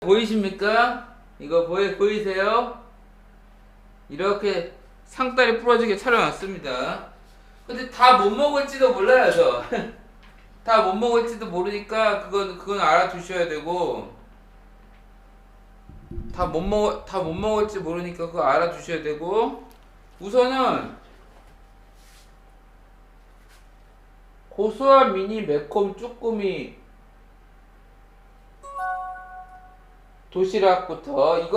보이십니까? 이거 보이세요? 이렇게 상다리 부러지게 차려놨습니다. 근데 다 못 먹을지도 몰라요, 저. 다 못 먹을지도 모르니까 그건 알아두셔야 되고, 다 못 먹을지 모르니까 그거 알아두셔야 되고, 우선은 고소한 미니 매콤 쭈꾸미 도시락부터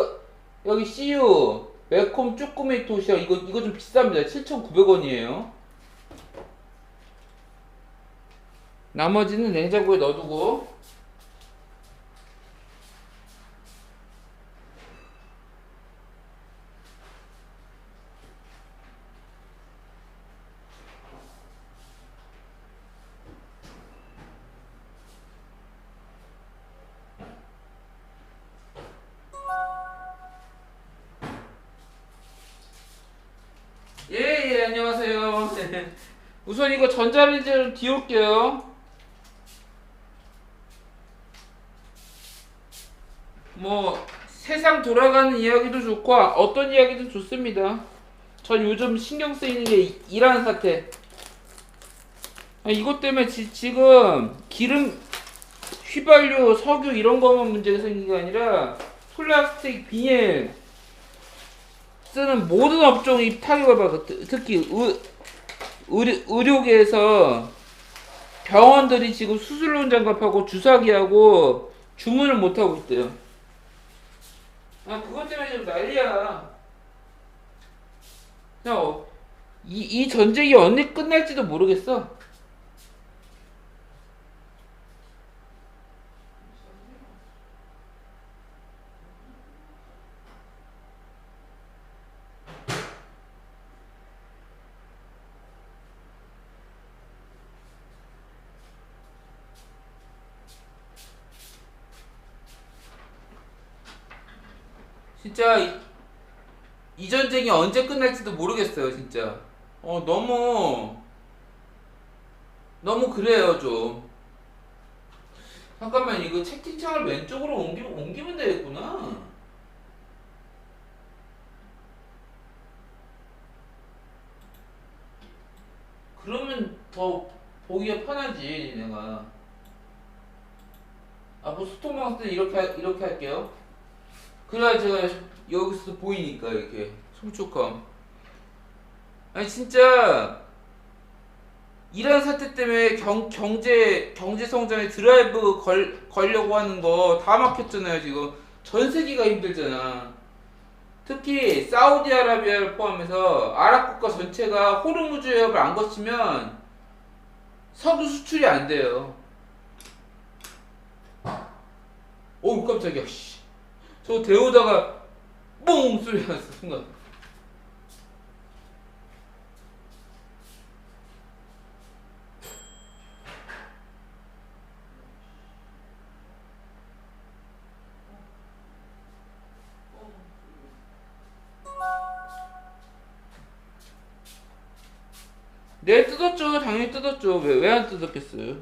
여기 CU 매콤 쭈꾸미 도시락 이거 좀 비쌉니다. 7,900원이에요. 나머지는 냉장고에 넣어두고. 예, 안녕하세요. 우선 이거 전자레인지를 뒤울게요. 뭐 세상 돌아가는 이야기도 좋고 어떤 이야기든 좋습니다. 전 요즘 신경 쓰이는 게 이란 사태. 이것 때문에 지금 기름, 휘발유, 석유 이런 거만 문제가 생긴 게 아니라 플라스틱, 비닐 쓰는 모든 업종이 타격을 받고, 특히 의료계에서 병원들이 지금 수술론 장갑하고 주사기하고 주문을 못하고 있대요. 그것 때문에 지금 난리야. 이 전쟁이 언제 끝날지도 모르겠어. 진짜 이 전쟁이 언제 끝날지도 모르겠어요, 진짜. 너무 그래요, 좀. 잠깐만, 이거 채팅창을 왼쪽으로 옮기면 되겠구나. 그러면 더 보기가 편하지, 내가. 뭐 소통방송 때 이렇게 할게요. 그래야 제가 여기서 보이니까, 이렇게. 송축함. 아니, 진짜, 이란 사태 때문에 경제 성장에 드라이브 걸려고 하는 거 다 막혔잖아요, 지금. 전 세계가 힘들잖아. 특히 사우디아라비아를 포함해서 아랍 국가 전체가 호르무즈 해협을 안 거치면 석유 수출이 안 돼요. 어우, 깜짝이야, 씨. 저 데우다가 뽕 소리 났어, 순간. 네, 뜯었죠. 당연히 뜯었죠. 왜 안 뜯었겠어요?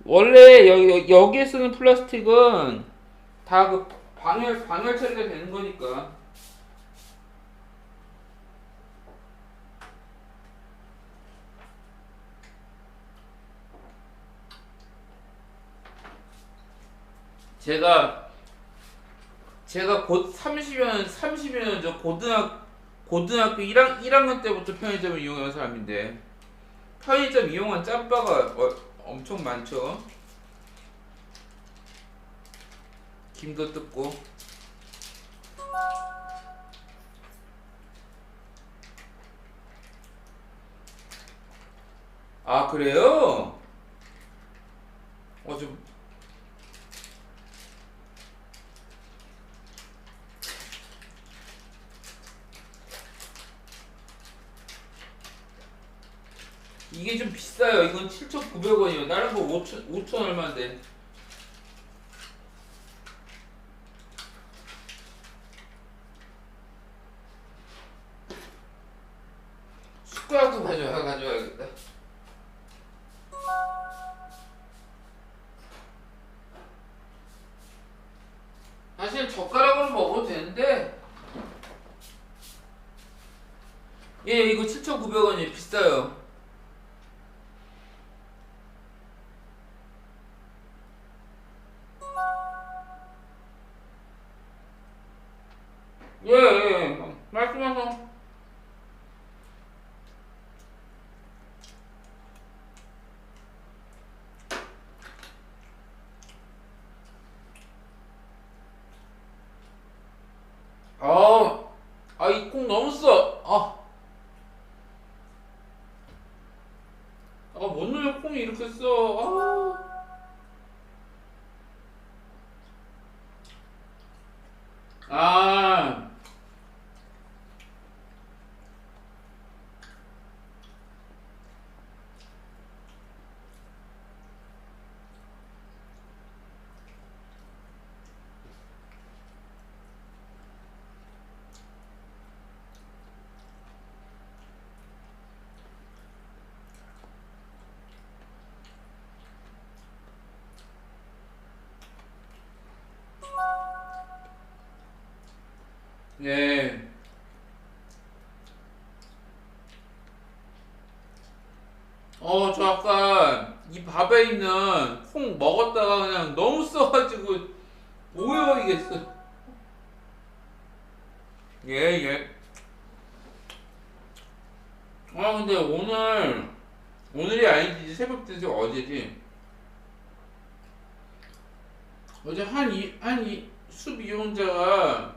원래 여기에 쓰는 플라스틱은 다 그 방열 처리가 되는 거니까. 제가 곧 30여 년 전 고등학교 1학년 때부터 편의점을 이용한 사람인데, 편의점 이용한 짬바가 엄청 많죠. 김도 뜯고. 그래요? 좀 이게 좀 비싸요. 이건 7,900원이에요. 다른 거 5천 얼마인데. 숟가락도 가져와야겠다. 사실 젓가락으로 먹어도 되는데 예 이거 7,900원이 비싸요. 예, 말씀하세요. 이 콩 너무 써. 뭔 놈의 콩이 이렇게 써. 아, 네. 저 아까 이 밥에 있는 콩 먹었다가 그냥 너무 써가지고 오해버리겠어. 예, 예. 근데 오늘이 아니지. 새벽 때지 어제지. 어제 숲 이용자가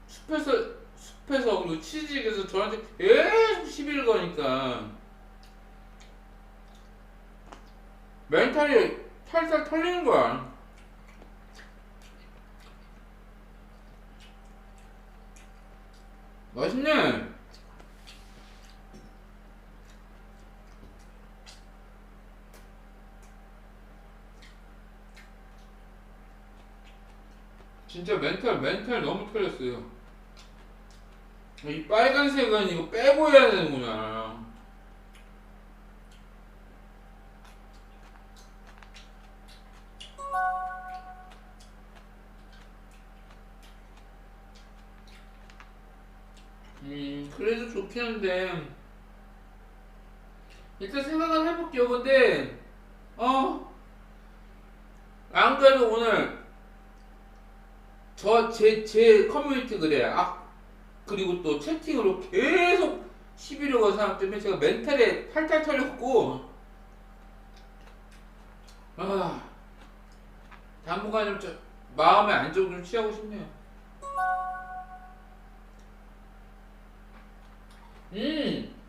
숲에서 그리고 취직해서 저한테 계속 시비를 거니까 멘탈이 탈탈 털리는 거야. 맛있네. 진짜 멘탈 너무 털렸어요. 이 빨간색은 이거 빼고 해야 되는구나. 그래도 좋긴 한데 일단 생각은 해볼게요. 근데 안 그래도 오늘 제 커뮤니티 글에 그리고 또 채팅으로 계속 시비를 건 사람 때문에 제가 멘탈에 탈탈 털렸고 당분간 좀 마음의 안정 좀 취하고 싶네요.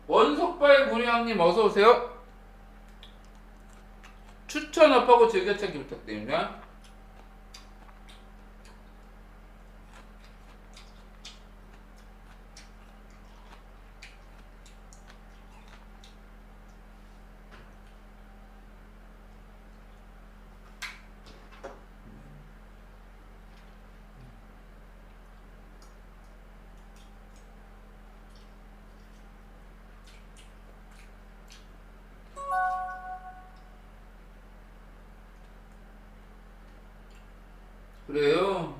원석바의 구리왕님 어서오세요. 추천 업하고 즐겨찾기 부탁드립니다. 그래요?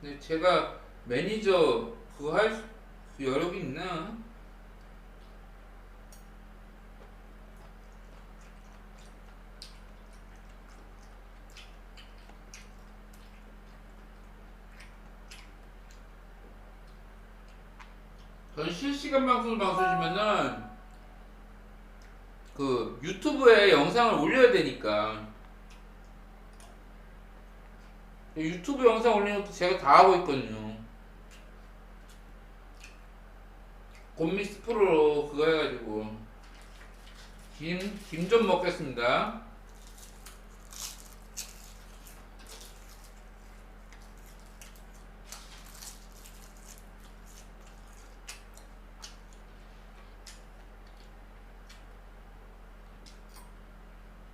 네, 제가 매니저 그거 할 여력이 있나? 전 실시간 방송을 방송해주면은 그 유튜브에 영상을 올려야 되니까 유튜브 영상 올리는 것도 제가 다 하고 있거든요. 곰미스 프로로 그거 해가지고 김 좀 먹겠습니다.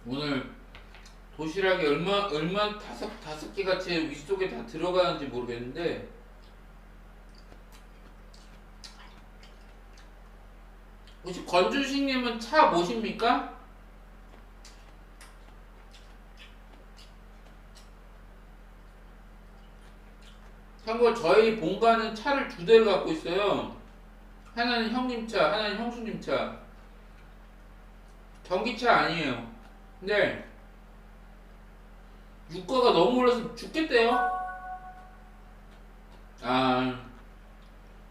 오늘 도시락이 얼마 다섯 개 같이 위쪽에 다 들어가는지 모르겠는데 혹시 권준식님은 차 모십니까? 참고로 저희 본가는 차를 두 대를 갖고 있어요. 하나는 형님 차, 하나는 형수님 차. 전기차 아니에요. 근데 유가가 너무 올라서 죽겠대요. 아,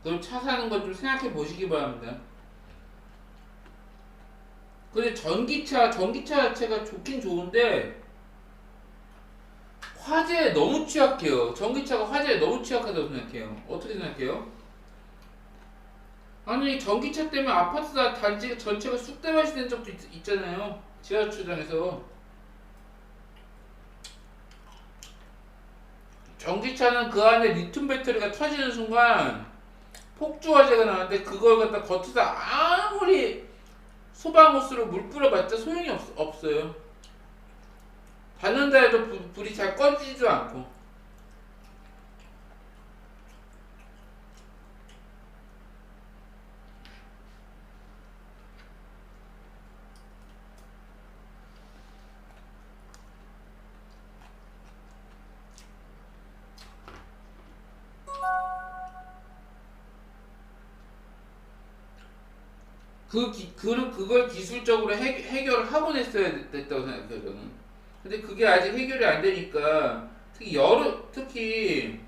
그럼 차 사는 거 좀 생각해 보시기 바랍니다. 근데 전기차 자체가 좋긴 좋은데 화재에 너무 취약해요. 전기차가 화재에 너무 취약하다고 생각해요. 어떻게 생각해요? 아니 전기차 때문에 아파트 단지 전체가 쑥대밭이 된 적도 있잖아요. 지하주차장에서. 전기차는 그 안에 리튬 배터리가 터지는 순간 폭주 화재가 나는데 그걸 갖다 겉에서 아무리 소방호스로 물 뿌려봤자 소용이 없어요. 받는다 해도 불이 잘 꺼지지도 않고. 그걸 기술적으로 해결을 하고 냈어야 됐다고 생각해요, 저는. 근데 그게 아직 해결이 안 되니까, 특히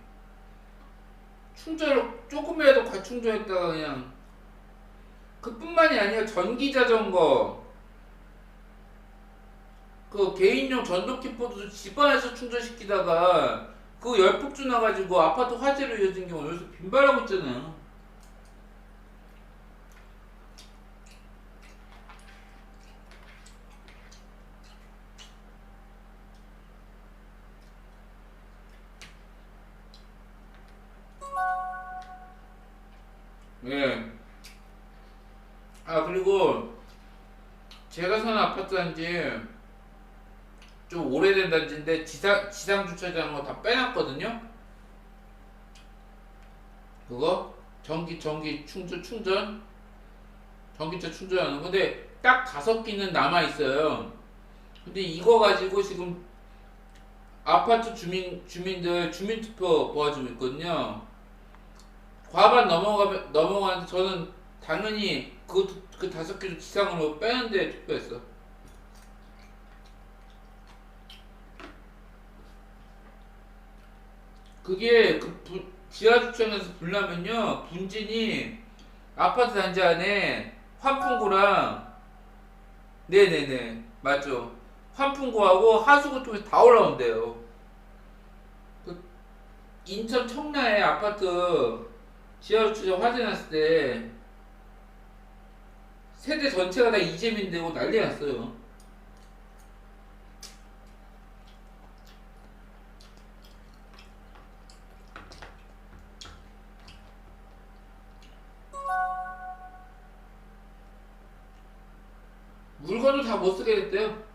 충전을 조금이라도 과충전했다가 그냥, 그뿐만이 아니라 전기 자전거, 그 개인용 전동 킥보드도 집안에서 충전시키다가, 그 열폭주 나가지고 아파트 화재로 이어진 경우 여기서 빈발하고 있잖아요. 예. 아, 그리고 제가 사는 아파트 단지 좀 오래된 단지인데 지상 주차장으로 다 빼놨거든요. 그거 전기 전기차 충전하는. 근데 딱 5기는 남아 있어요. 근데 이거 가지고 지금 아파트 주민들 주민투표 모아주고 있거든요. 과반 넘어가는데 저는 당연히 그 5개도 지상으로 빼는데 투표했어. 그게 지하주차장에서 불나면요, 분진이 아파트 단지 안에 환풍구랑, 네네네, 맞죠, 환풍구하고 하수구 통해서 다 올라온대요. 그 인천 청라에 아파트 지하주차장 화재 났을 때 세대 전체가 다 이재민 되고 난리 났어요. 물건도 다 못 쓰게 됐대요.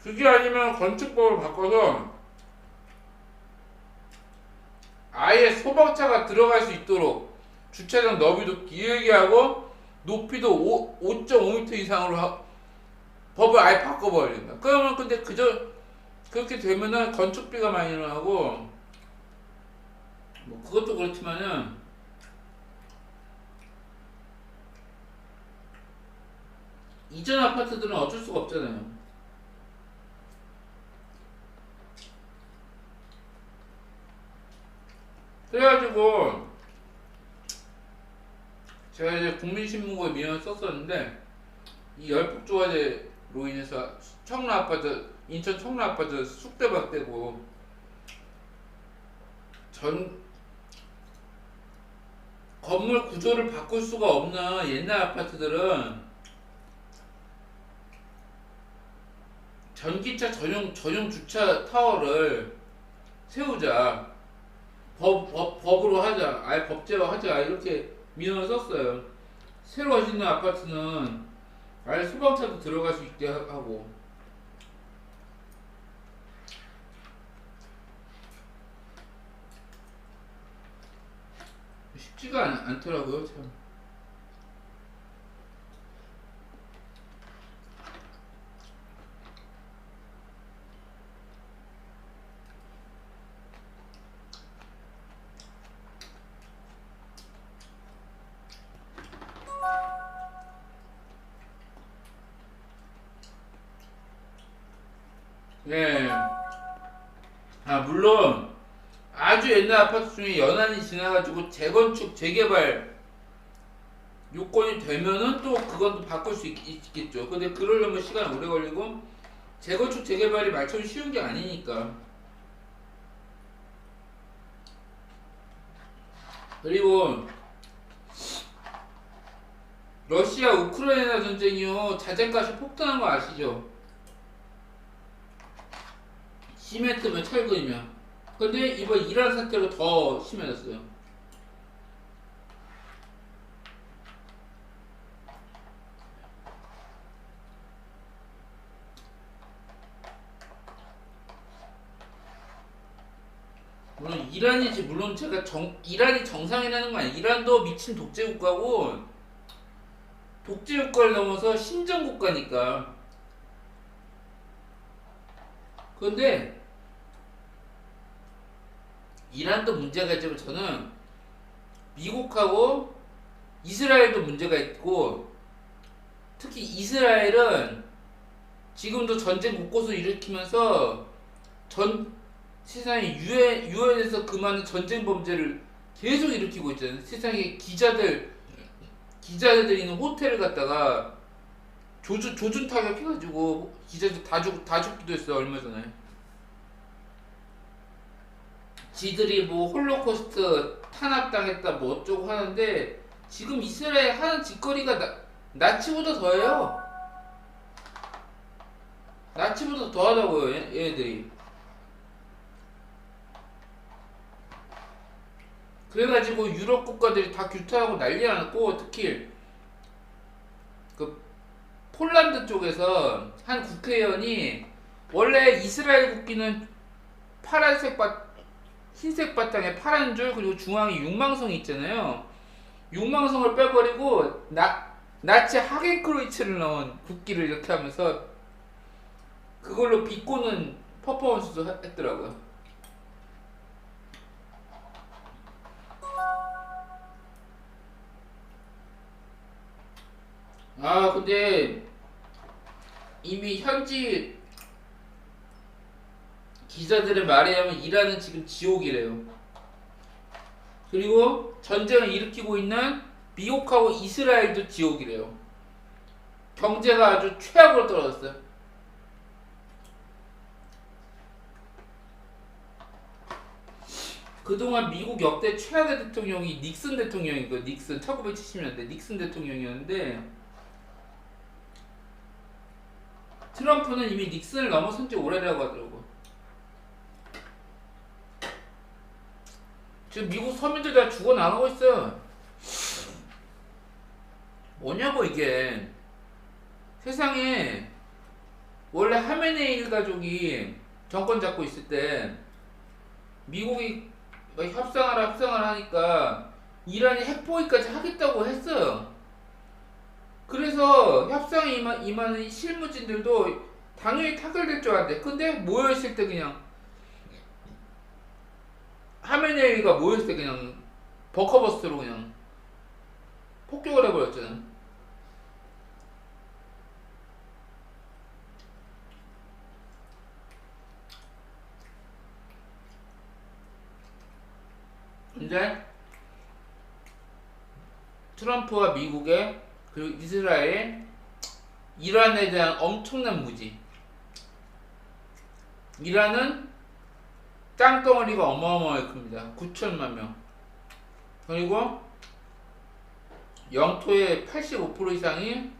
그게 아니면 건축법을 바꿔서 아예 소방차가 들어갈 수 있도록 주차장 너비도 길게 하고 높이도 5.5m 이상으로 법을 아예 바꿔버려야 된다. 그러면 근데 그렇게 되면은 건축비가 많이 일어나고, 뭐 그것도 그렇지만은 이전 아파트들은 어쩔 수가 없잖아요. 그래가지고 제가 이제 국민신문고에 민원을 썼었는데, 이 열폭주 화재로 인해서 인천 청라 아파트 쑥대밭되고 전 건물 구조를 바꿀 수가 없는 옛날 아파트들은 전기차 전용 주차 타워를 세우자, 법으로 하자, 아예 법제화하자, 이렇게 민원을 썼어요. 새로 짓는 아파트는 아예 소방차도 들어갈 수 있게 하고. 쉽지가 않더라고요, 참. 네. 아, 물론 아주 옛날 아파트 중에 연한이 지나가지고 재건축, 재개발 요건이 되면은 또 그건 또 바꿀 수 있겠죠. 근데 그러려면 시간이 오래 걸리고 재건축, 재개발이 말처럼 쉬운 게 아니니까. 그리고 러시아 우크라이나 전쟁이요, 자재값이 폭등한 거 아시죠? 시멘트면 철근이면. 근데 이번 이란 사태로 더 심해졌어요. 물론 물론 제가 이란이 정상이라는 건 아니에요. 이란도 미친 독재 국가고, 독재 국가를 넘어서 신정 국가니까. 그런데 이란도 문제가 있지만 저는 미국하고 이스라엘도 문제가 있고, 특히 이스라엘은 지금도 전쟁 곳곳을 일으키면서 세상에 유엔에서 그 많은 전쟁 범죄를 계속 일으키고 있잖아요. 세상에 기자들 있는 호텔을 갖다가 조준 타격해가지고 기자들 다 죽기도 했어, 얼마 전에. 지들이 뭐 홀로코스트 탄압당했다 뭐 어쩌고 하는데, 지금 이스라엘 하는 짓거리가 나치보다 더해요. 나치보다 더하다고요, 얘네들이. 그래가지고 유럽 국가들이 다 규탄하고 난리 났고, 특히 그 폴란드 쪽에서 한 국회의원이, 원래 이스라엘 국기는 흰색 바탕에 파란 줄, 그리고 중앙에 육망성이 있잖아요. 육망성을 빼버리고 나치 하겐크로이츠를 넣은 국기를 이렇게 하면서 그걸로 비꼬는 퍼포먼스도 했더라고요. 아, 근데 이미 현지 기자들의 말에 의하면 이란은 지금 지옥이래요. 그리고 전쟁을 일으키고 있는 미국하고 이스라엘도 지옥이래요. 경제가 아주 최악으로 떨어졌어요. 그동안 미국 역대 최악의 대통령이 닉슨 대통령이고, 닉슨 1970년대 닉슨 대통령이었는데, 트럼프는 이미 닉슨을 넘어선 지 오래라고 하더라고. 지금 미국 서민들 다 죽어나가고 있어요. 뭐냐고 이게. 세상에 원래 하메네이 가족이 정권 잡고 있을 때 미국이 협상하라 하니까 이란이 핵포기까지 하겠다고 했어요. 그래서 협상에 임하는 실무진들도 당연히 타결될 줄 알았는데, 근데 모여있을 때 그냥 하메네이가 모였을 때 그냥 버커버스로 그냥 폭격을 해버렸잖아. 근데 트럼프와 미국의, 그리고 이스라엘, 이란에 대한 엄청난 무지. 이란은 땅덩어리가 어마어마하게 큽니다. 9천만 명. 그리고 영토의 85% 이상이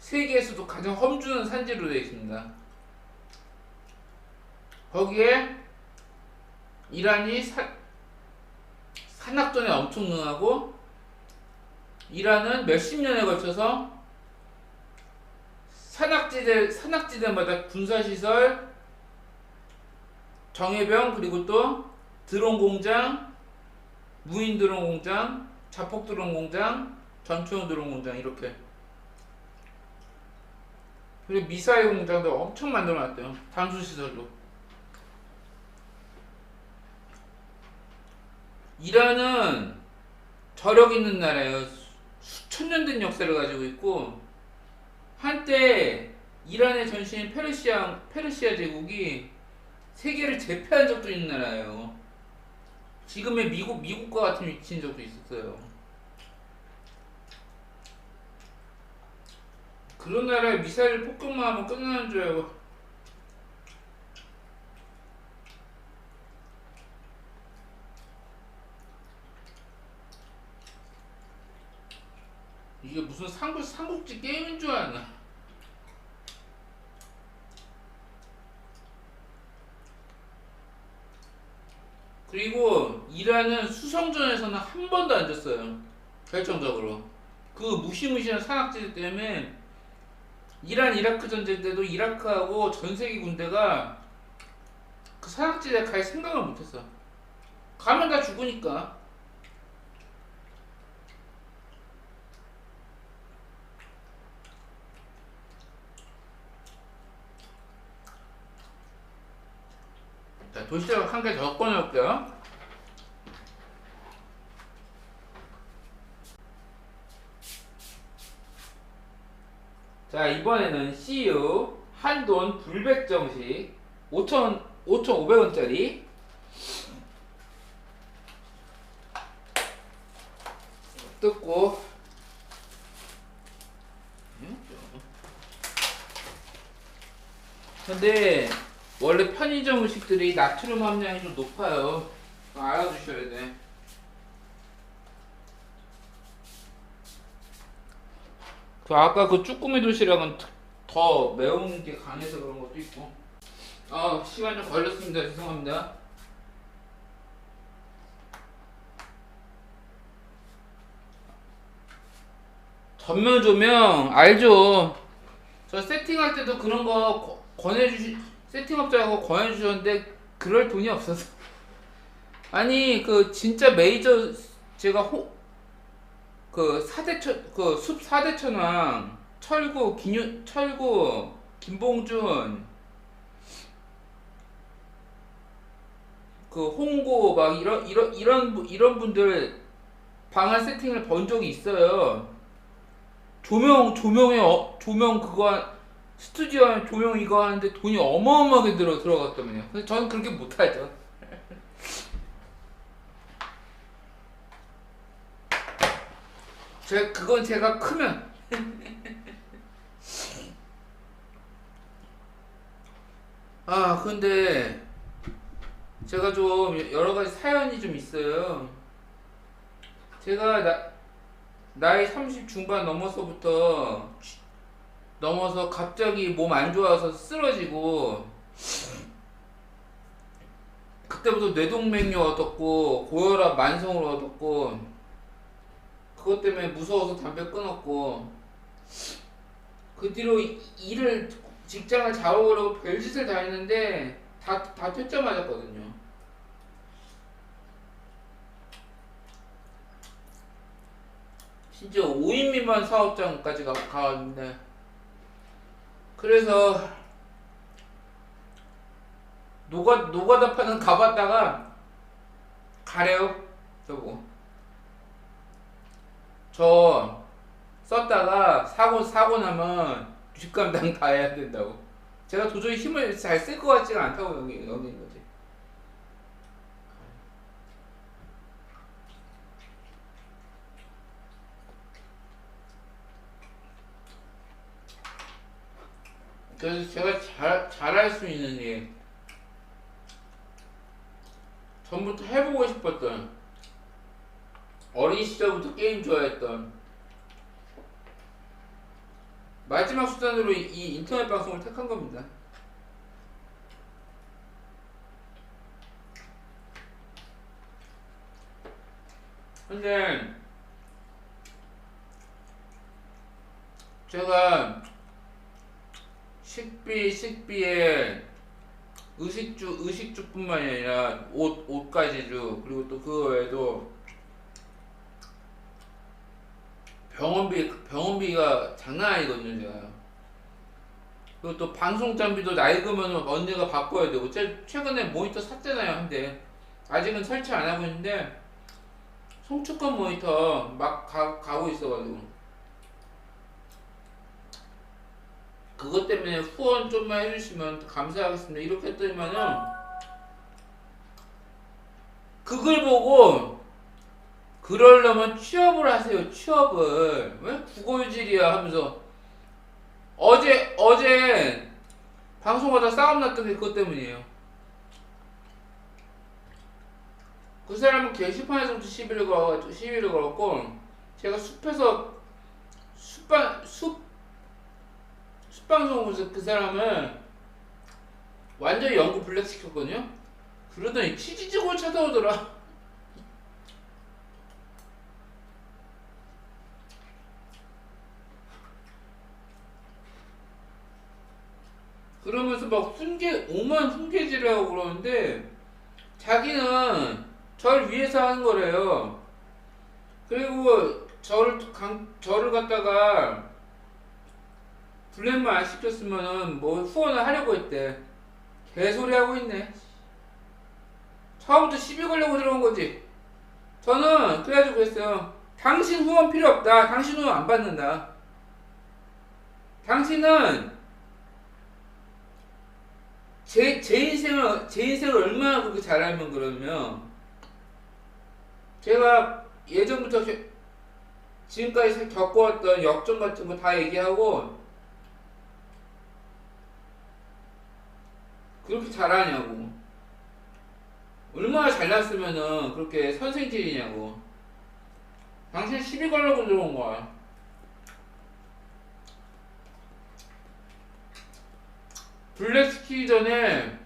세계에서도 가장 험준한 산지로 되어 있습니다. 거기에 이란이 산악전에 엄청 능하고, 이란은 몇십 년에 걸쳐서 산악지대마다 군사시설, 정예병, 그리고 또 드론 공장, 무인 드론 공장, 자폭 드론 공장, 전투용 드론 공장 이렇게. 그리고 미사일 공장도 엄청 만들어놨대요. 담수 시설도. 이란은 저력 있는 나라예요. 수천 년 된 역사를 가지고 있고, 한때 이란의 전신인 페르시아 제국이 세계를 제패한 적도 있는 나라예요. 지금의 미국과 같은 위치인 적도 있었어요. 그런 나라에 미사일 폭격만 하면 끝나는 줄 알고. 이게 무슨 삼국지 게임인 줄 아나. 그리고 이란은 수성전에서는 한 번도 안 졌어요. 결정적으로. 그 무시무시한 산악지대 때문에 이란 이라크 전쟁 때도 이라크하고 전 세계 군대가 그 산악지대에 갈 생각을 못했어. 가면 다 죽으니까. 자, 도시락 한 개 더 꺼내올게요. 자, 이번에는 CU 한돈 불백 정식 5,500원짜리 뜯고. 근데 원래 편의점 음식들이 나트륨 함량이 좀 높아요. 알아두셔야 돼. 아까 그 쭈꾸미 도시락은 더 매운 게 강해서 그런 것도 있고. 시간 좀 걸렸습니다. 죄송합니다. 전면 조명 알죠? 저 세팅할 때도 그런 거 세팅업자하고 권해주셨는데 그럴 돈이 없어서. 아니 그 진짜 메이저 제가 숲 4대 천왕 철구 김봉준 그 홍고 막 이런 분들 방안 세팅을 본 적이 있어요. 조명 그거 스튜디오 조명 이거 하는데 돈이 어마어마하게 들어갔다면요. 근데 저는 그렇게 못하죠. 그건 제가 크면. 근데 제가 좀 여러 가지 사연이 좀 있어요. 제가 나이 30 중반 넘어서 갑자기 몸 안 좋아서 쓰러지고, 그때부터 뇌동맥류 얻었고 고혈압 만성으로 얻었고, 그것 때문에 무서워서 담배 끊었고, 그 뒤로 직장을 잡아보려고 별짓을 다 했는데 다 퇴짜 맞았거든요. 심지어 5인 미만 사업장까지 가왔는데. 그래서 노가다 파는 가봤다가 가래요. 저보고 저 썼다가 사고 나면 뒷감당 다 해야 된다고. 제가 도저히 힘을 잘 쓸 것 같지가 않다고 여기는 거지. 그래서 제가 잘할 수 있는 일, 전부터 해보고 싶었던, 어린 시절부터 게임 좋아했던, 마지막 수단으로 이 인터넷 방송을 택한 겁니다. 근데 제가 식비에 의식주뿐만 아니라 옷가지주, 그리고 또 그 외에도 병원비가 장난 아니거든요, 제가. 그리고 또 방송 장비도 낡으면 언제가 바꿔야 되고, 최근에 모니터 샀잖아요, 한대. 아직은 설치 안 하고 있는데, 송축권 모니터 막 가고 있어가지고. 그것 때문에 후원 좀만 해주시면 감사하겠습니다. 이렇게 했더니만은, 그걸 보고, 그러려면 취업을 하세요, 취업을. 왜 국어유질이야 하면서. 어제 방송하다 싸움 났던 게 그것 때문이에요. 그 사람은 게시판에서부터 시비를 걸었고, 제가 숲방송에서 그 사람을 완전히 영구 블랙 시켰거든요? 그러더니 치지직을 찾아오더라. 그러면서 막 오만 훈계질하고 그러는데, 자기는 저를 위해서 하는 거래요. 그리고 저를 갖다가 블랙만 안 시켰으면은 뭐 후원을 하려고 했대. 개소리 하고 있네. 처음부터 시비 걸려고 들어온 거지. 저는 그래가지고 그랬어요. 당신 후원 필요 없다. 당신 후원 안 받는다. 당신은 제 인생을 얼마나 그렇게 잘 알면 그러면, 제가 예전부터 지금까지 겪어왔던 역전 같은 거 다 얘기하고, 그렇게 잘하냐고. 얼마나 잘났으면은 그렇게 선생질이냐고. 당신 시비 걸려고 들어온 거야. 블랙 시키기 전에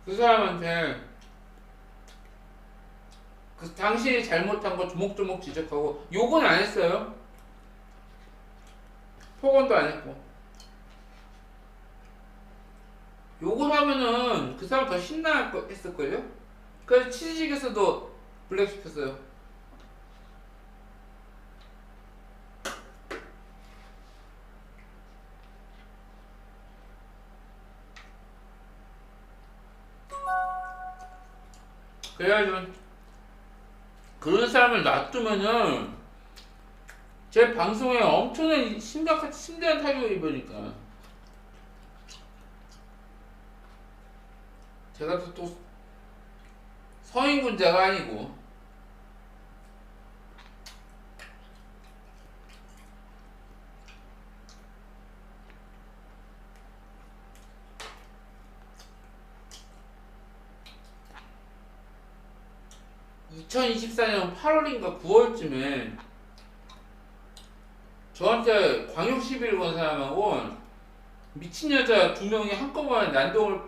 그 사람한테 당신이 잘못한 거 조목조목 지적하고, 욕은 안 했어요. 폭언도 안 했고. 욕을 하면은 그 사람 더 했을걸요? 그래서 치즈직에서도 블랙 시켰어요. 그래가지고 그런 사람을 놔두면은 제 방송에 엄청난 심대한 타격을 입으니까, 제가 또 성인군자가 아니고. 2024년 8월인가 9월쯤에 저한테 광역 시비를 건 사람하고 미친 여자 2명이 한꺼번에 난동을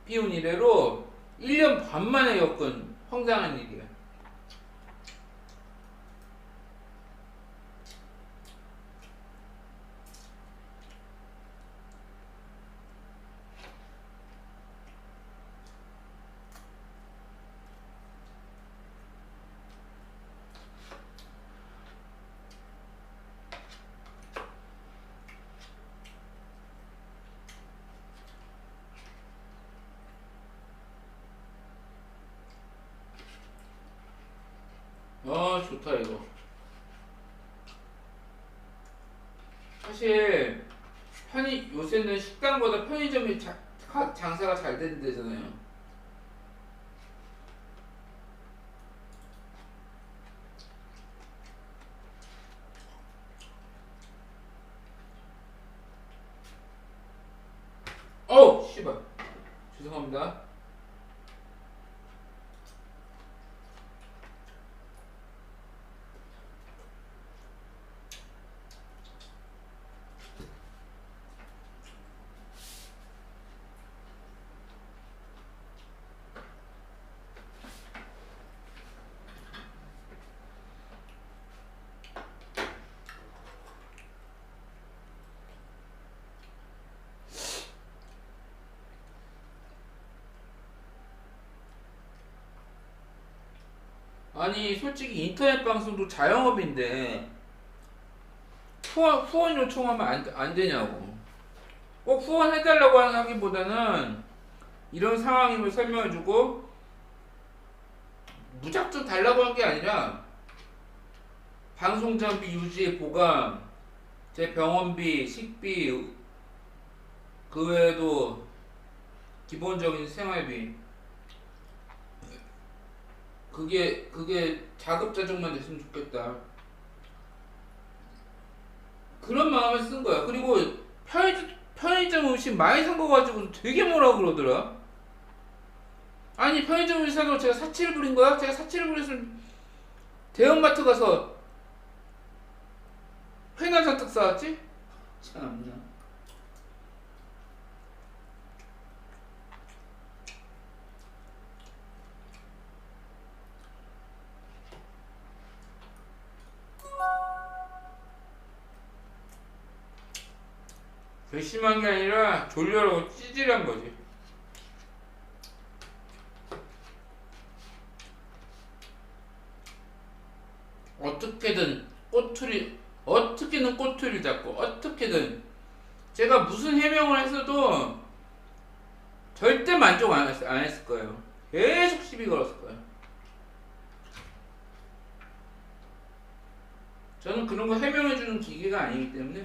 피운 이래로 1년 반 만에 겪은 황당한 일이야. 아, 좋다 이거. 사실 요새는 식당보다 편의점이 장사가 잘 되는 데잖아요. 어우 씨발, 죄송합니다. 아니 솔직히 인터넷 방송도 자영업인데 후원 요청하면 안 되냐고. 꼭 후원해달라고 하기보다는 이런 상황임을 설명해주고 무작정 달라고 한 게 아니라 방송 장비 유지 보강, 제 병원비, 식비, 그 외에도 기본적인 생활비, 그게 자급자족만 됐으면 좋겠다. 그런 마음에 쓴 거야. 그리고 편의점 음식 많이 산 거 가지고 되게 뭐라 그러더라. 아니 편의점 음식 사도 제가 사치를 부린 거야? 제가 사치를 부렸으면 대형마트 가서 회나 잔뜩 사왔지? 참나. 괘씸한 게 아니라 졸려라고 찌질한 거지. 어떻게든 꼬투리를 잡고 어떻게든 제가 무슨 해명을 했어도 절대 만족 안 했을 거예요. 계속 시비 걸었을 거예요. 저는 그런 거 해명해주는 기계가 아니기 때문에.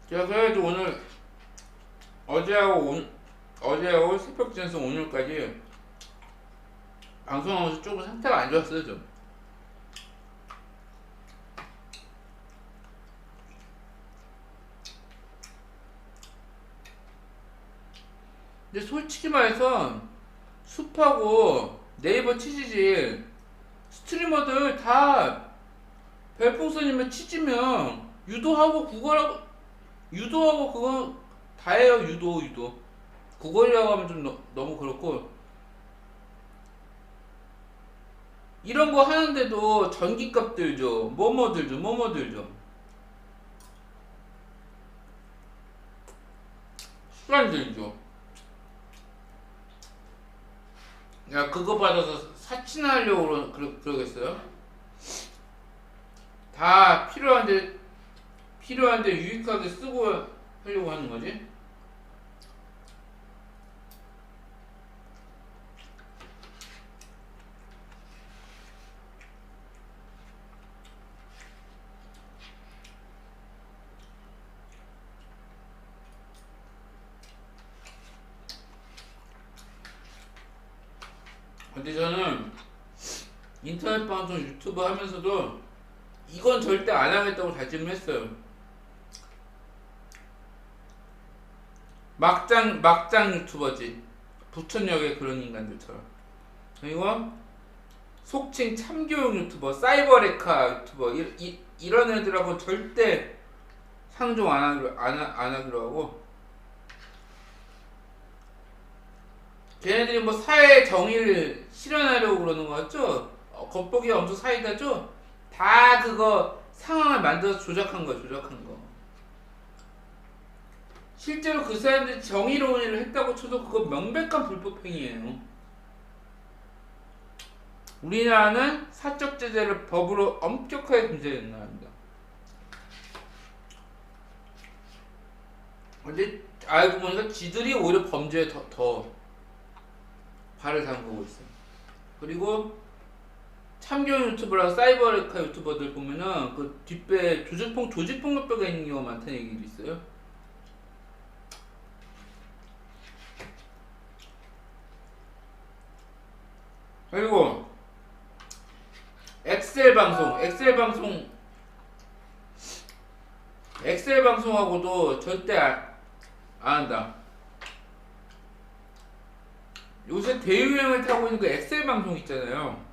제가 그래가지고 오늘 어제하고 새벽 지나서 오늘까지 방송하면서 조금 상태가 안 좋았어요 좀. 근데 솔직히 말해서 숲하고 네이버 치즈질 스트리머들 다 별풍선이면 치즈면 유도하고 그거 다 해요. 유도 그거라고 하면 좀 너무 그렇고, 이런 거 하는데도 전기값 들죠. 뭐뭐 들죠. 시간 들죠. 야 그거 받아서 사치나 하려고 그러겠어요? 다 필요한데 유익하게 쓰고 하려고 하는 거지? 근데 저는 인터넷 방송 유튜브 하면서도 이건 절대 안 하겠다고 다짐을 했어요. 막장 유튜버지. 부천역의 그런 인간들처럼. 그리고 속칭 참교육 유튜버, 사이버레카 유튜버 이런 애들하고 절대 상종 안 하기로 하고, 걔네들이 뭐 사회 정의를 실현하려고 그러는 거 같죠? 겉보기가 엄청 사이다죠? 다 그거 상황을 만들어서 조작한 거. 실제로 그 사람들이 정의로운 일을 했다고 쳐도 그거 명백한 불법행위예요. 우리나라는 사적 제재를 법으로 엄격하게 금지하는 나라입니다. 근데 알고 보니까 지들이 오히려 범죄에 더 발을 담그고 있어요. 그리고 참교육 유튜버랑 사이버레카 유튜버들 보면은 그 뒷배에 조직폭력배가 있는 경우가 많다는 얘기도 있어요. 그리고 엑셀 방송하고도 절대 안 한다. 요새 대유행을 타고 있는 그 엑셀 방송 있잖아요.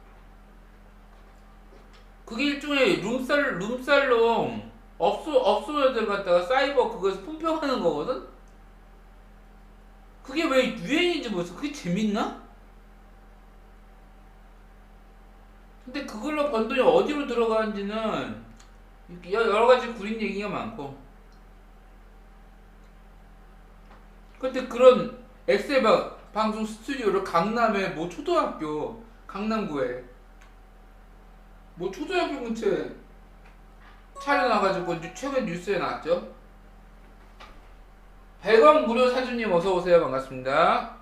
그게 일종의 룸살롱 업소녀들 갖다가 사이버 그거에서 품평하는 거거든? 그게 왜 유행인지 모르겠어. 그게 재밌나? 근데 그걸로 번 돈이 어디로 들어가는지는 여러 가지 구린 얘기가 많고, 근데 그런 엑셀 방송 스튜디오를 강남에 뭐 초등학교 강남구에 뭐 초등학교 근처에 차려놔가지고 최근 뉴스에 나왔죠. 100원 무료 사주님 어서오세요. 반갑습니다.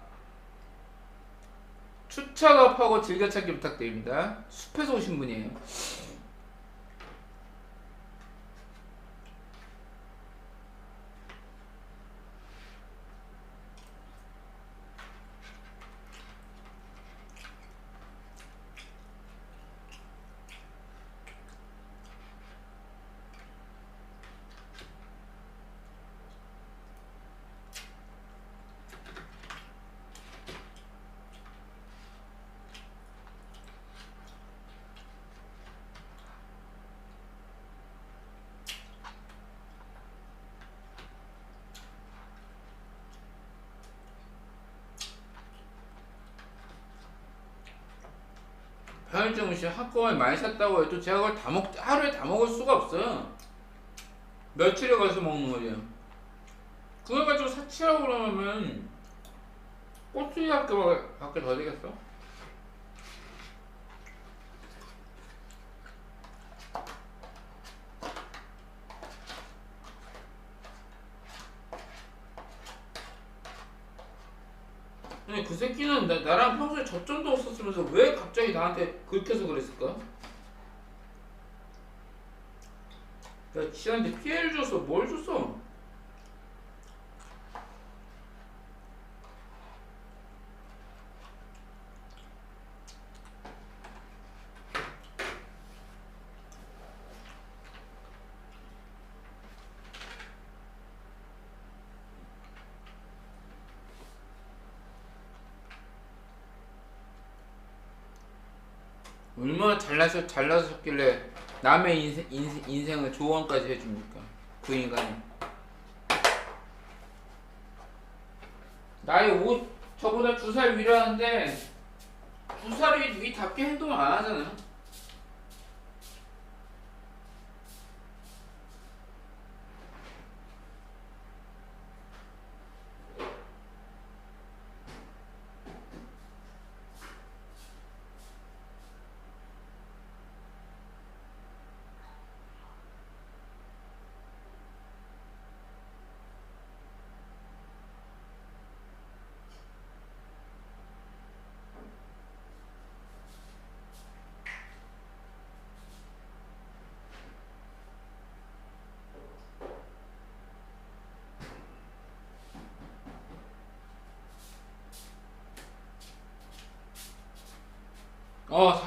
추천업하고 즐겨찾기 부탁드립니다. 숲에서 오신 분이에요. 편의점 음식 한꺼번에 많이 샀다고 해도 제가 그걸 하루에 다 먹을 수가 없어요. 며칠에 걸쳐서 먹는 거죠. 그걸 가지고 사치라고 그러면 꼬투리 밖에 더 되겠어? 근데 그 새끼는 나랑 평소에 접점도 없었으면서 왜 갑자기 나한테 긁혀서 그랬을까? 야, 지한테 피해를 줬어. 뭘 줬어? 얼마나 잘나셨길래 남의 인생을 조언까지 해줍니까? 그 인간이. 나이 저보다 2살 위라는데 2살 위답게 행동을 안 하잖아.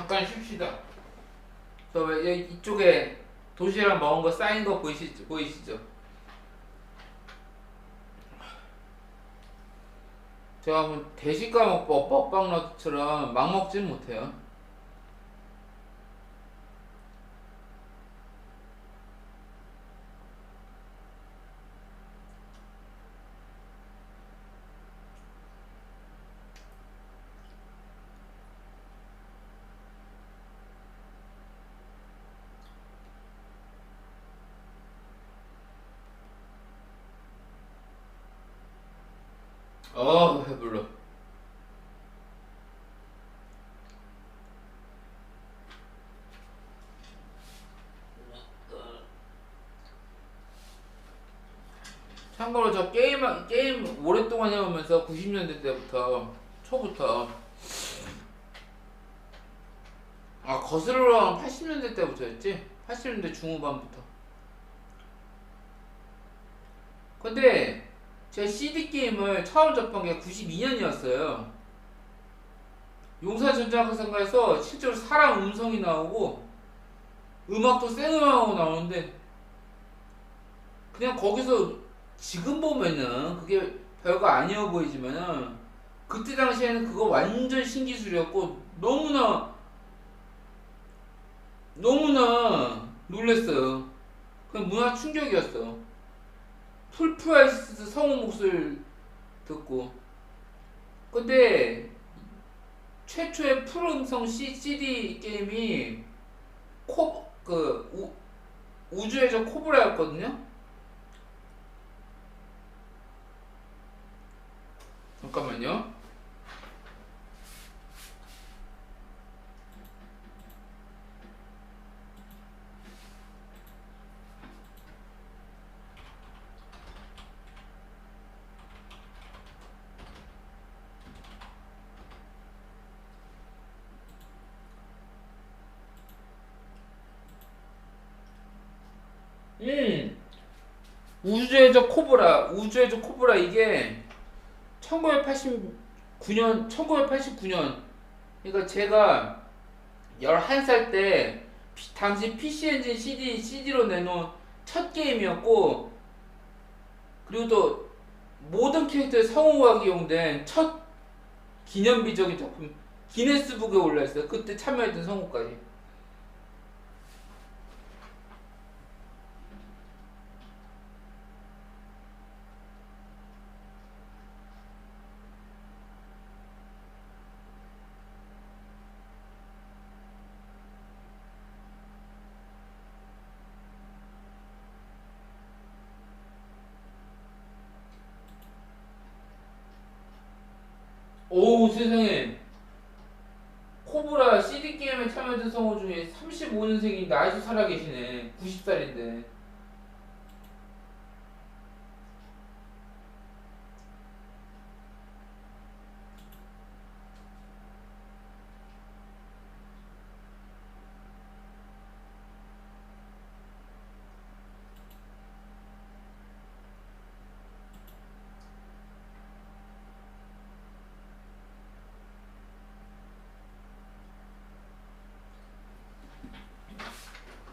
잠깐 쉽시다. 이쪽에 도시락 먹은 거 쌓인 거 보이시죠? 제가 뭐 대식가 먹방러드처럼 막 먹진 못해요. 배불러. 참고로 저 게임 오랫동안 해오면서 90년대 때부터 초부터 거슬러 올라가면 80년대 때부터였지? 80년대 중후반부터. 근데 제가 CD 게임을 처음 접한 게 92년이었어요. 용사전자상가에서 실제로 사람 음성이 나오고 음악도 생음악하고 나오는데 그냥 거기서 지금 보면은 그게 별거 아니어 보이지만은 그때 당시에는 그거 완전 신기술이었고 너무나 놀랬어요. 그냥 문화 충격이었어. 풀프라이스 성우 목소리를 듣고. 근데 최초의 풀음성 CD 게임이 우주의 저 코브라였거든요. 음 우주의 적 코브라, 우주의 적 코브라 이게 1989년 그러니까 제가 11살 때 당시 PC 엔진 CD로 내놓은 첫 게임이었고, 그리고 또 모든 캐릭터의 성우가 기용된 첫 기념비적인 작품 기네스북에 올라있어요. 그때 참여했던 성우까지. 오우 세상에, 코브라 CD게임에 참여했던 성우 중에 35년생인데 아직도 살아계시네. 90살인데.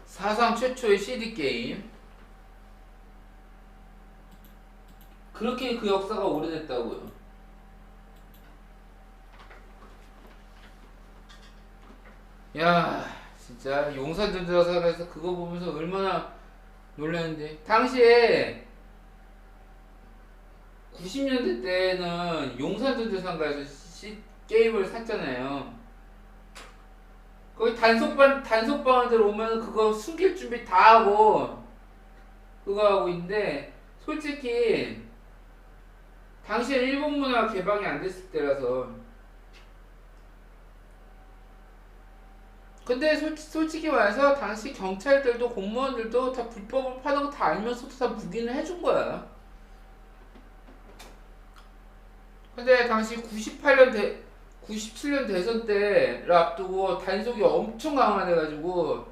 사상 최초의 CD게임. 그렇게 그 역사가 오래됐다고요. 야, 진짜 용산전자사에서 그거 보면서 얼마나 놀랐는데. 당시에 90년대 때는 용산전자상가에서 게임을 샀잖아요. 거기 단속반들 오면 그거 숨길 준비 다 하고 그거 하고 있는데, 솔직히 당시에 일본 문화가 개방이 안 됐을 때라서. 근데 솔직히 말해서 당시 경찰들도 공무원들도 다 불법을 파는 거 다 알면서도 다 묵인을 해준 거야. 근데 당시 97년 대선 때를 앞두고 단속이 엄청 강화돼가지고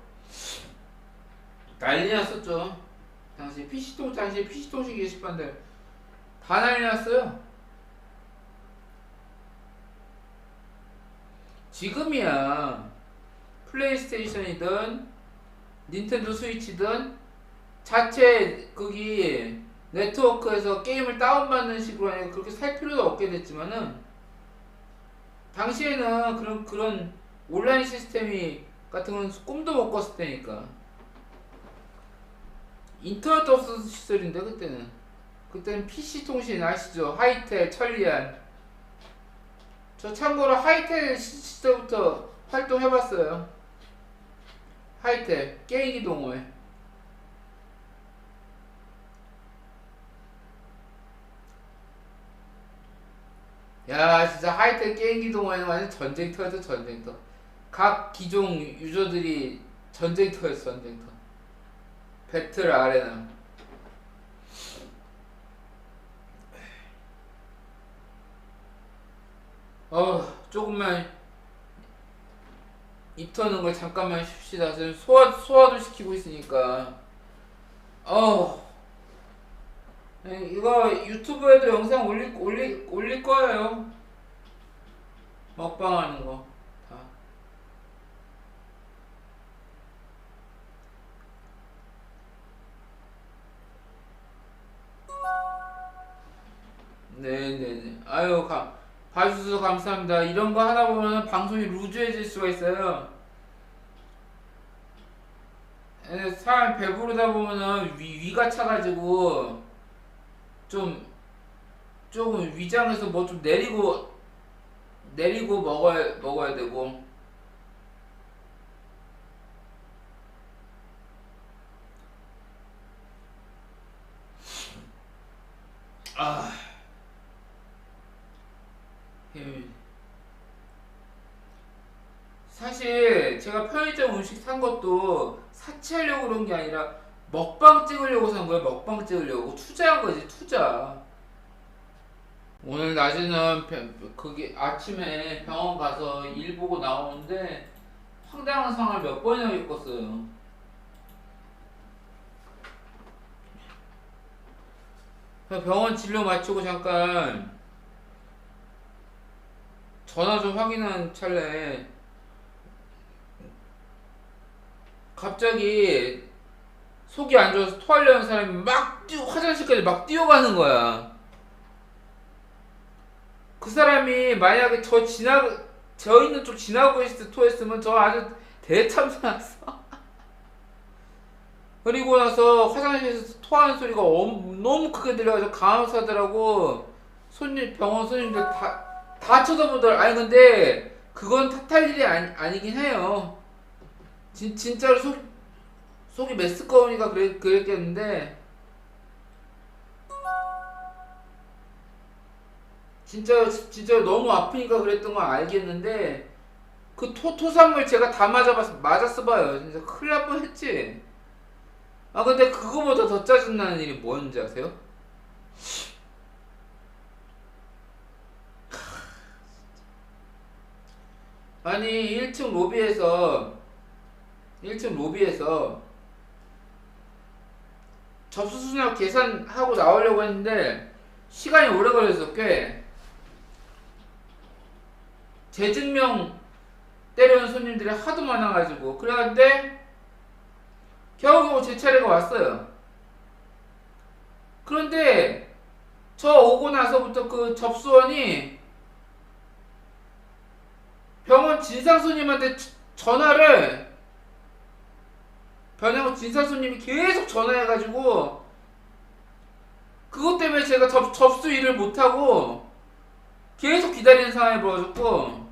난리 났었죠. 당시에 PC통신 게시판들 다 난리 났어요. 지금이야 플레이스테이션이든 닌텐도 스위치든 자체 거기 네트워크에서 게임을 다운받는 식으로 하니까 그렇게 살 필요도 없게 됐지만은, 당시에는 그런 온라인 시스템이 같은 건 꿈도 못 꿨을 때니까. 인터넷도 없었던 시절인데 그때는 PC 통신 아시죠? 하이텔, 천리안. 저 참고로 하이텔 시절부터 활동해봤어요. 하이텔 게임기 동호회. 야, 진짜 하이텔 게임기 동호회는 완전 전쟁터였어. 전쟁터. 각 기종 유저들이 전쟁터였어. 전쟁터. 배틀 아레나. 조금만 입 터는 걸 잠깐만 쉽시다. 지금 소화도 시키고 있으니까. 이거 유튜브에도 영상 올릴 거예요. 먹방 하는 거. 다. 네네네. 아유, 봐주셔서 감사합니다. 이런 거 하다 보면 방송이 루즈해질 수가 있어요. 사람 배부르다 보면은 위가 차가지고 좀 조금 위장에서 뭐 좀 내리고 먹어야 되고. 아, 사실 제가 편의점 음식 산 것도 사치하려고 그런 게 아니라 먹방 찍으려고 산 거예요. 먹방 찍으려고 투자한 거지, 투자. 오늘 낮에는 거기 아침에 병원 가서 일 보고 나오는데 황당한 상황을 몇 번이나 겪었어요. 병원 진료 마치고 잠깐 전화 좀 확인한 찰나에 갑자기 속이 안 좋아서 토하려는 사람이 막 화장실까지 막 뛰어가는 거야. 그 사람이 만약에 저 있는 쪽 지나고 있을 때 토했으면 저 아주 대참사 났어. 그리고 나서 화장실에서 토하는 소리가 너무 크게 들려가지고 간호사들하고 병원 손님들 다 쳐다보더라. 아니 근데 그건 탓할 일이 아니긴 해요. 진짜로 속이 메스꺼우니까 그랬겠는데 진짜 너무 아프니까 그랬던 건 알겠는데 그 토산물 제가 다 맞았어 봐요. 진짜 큰일 날 뻔했지. 아 근데 그거보다 더 짜증나는 일이 뭐였는지 아세요? 아니 1층 로비에서 접수수납 계산하고 나오려고 했는데 시간이 오래 걸려서 꽤 재증명 때려는 손님들이 하도 많아가지고 그래는데 겨우겨우 제 차례가 왔어요. 그런데 저 오고 나서부터 그 접수원이 병원 진상 손님한테 전화를 진상 손님이 계속 전화해가지고 그것 때문에 제가 접수 일을 못하고 계속 기다리는 상황이 벌어졌고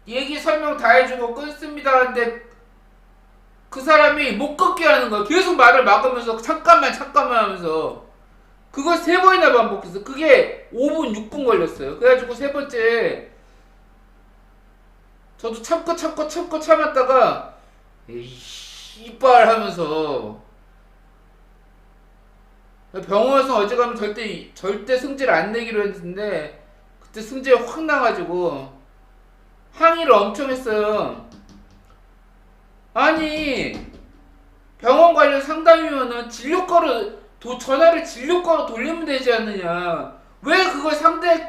얘기 설명 다 해주고 끊습니다 하는데 그 사람이 못 끊게 하는 거야. 계속 말을 막으면서 잠깐만 하면서 그걸 3번이나 반복했어. 그게 5분 6분 걸렸어요. 그래가지고 3번째 저도 참았다가 에이 씨발 하면서 병원에서 어제 가면 절대 승질 안 내기로 했는데 그때 승질 확 나가지고 항의를 엄청 했어요. 아니 병원 관련 상담이면은 전화를 진료과로 돌리면 되지 않느냐. 왜 그걸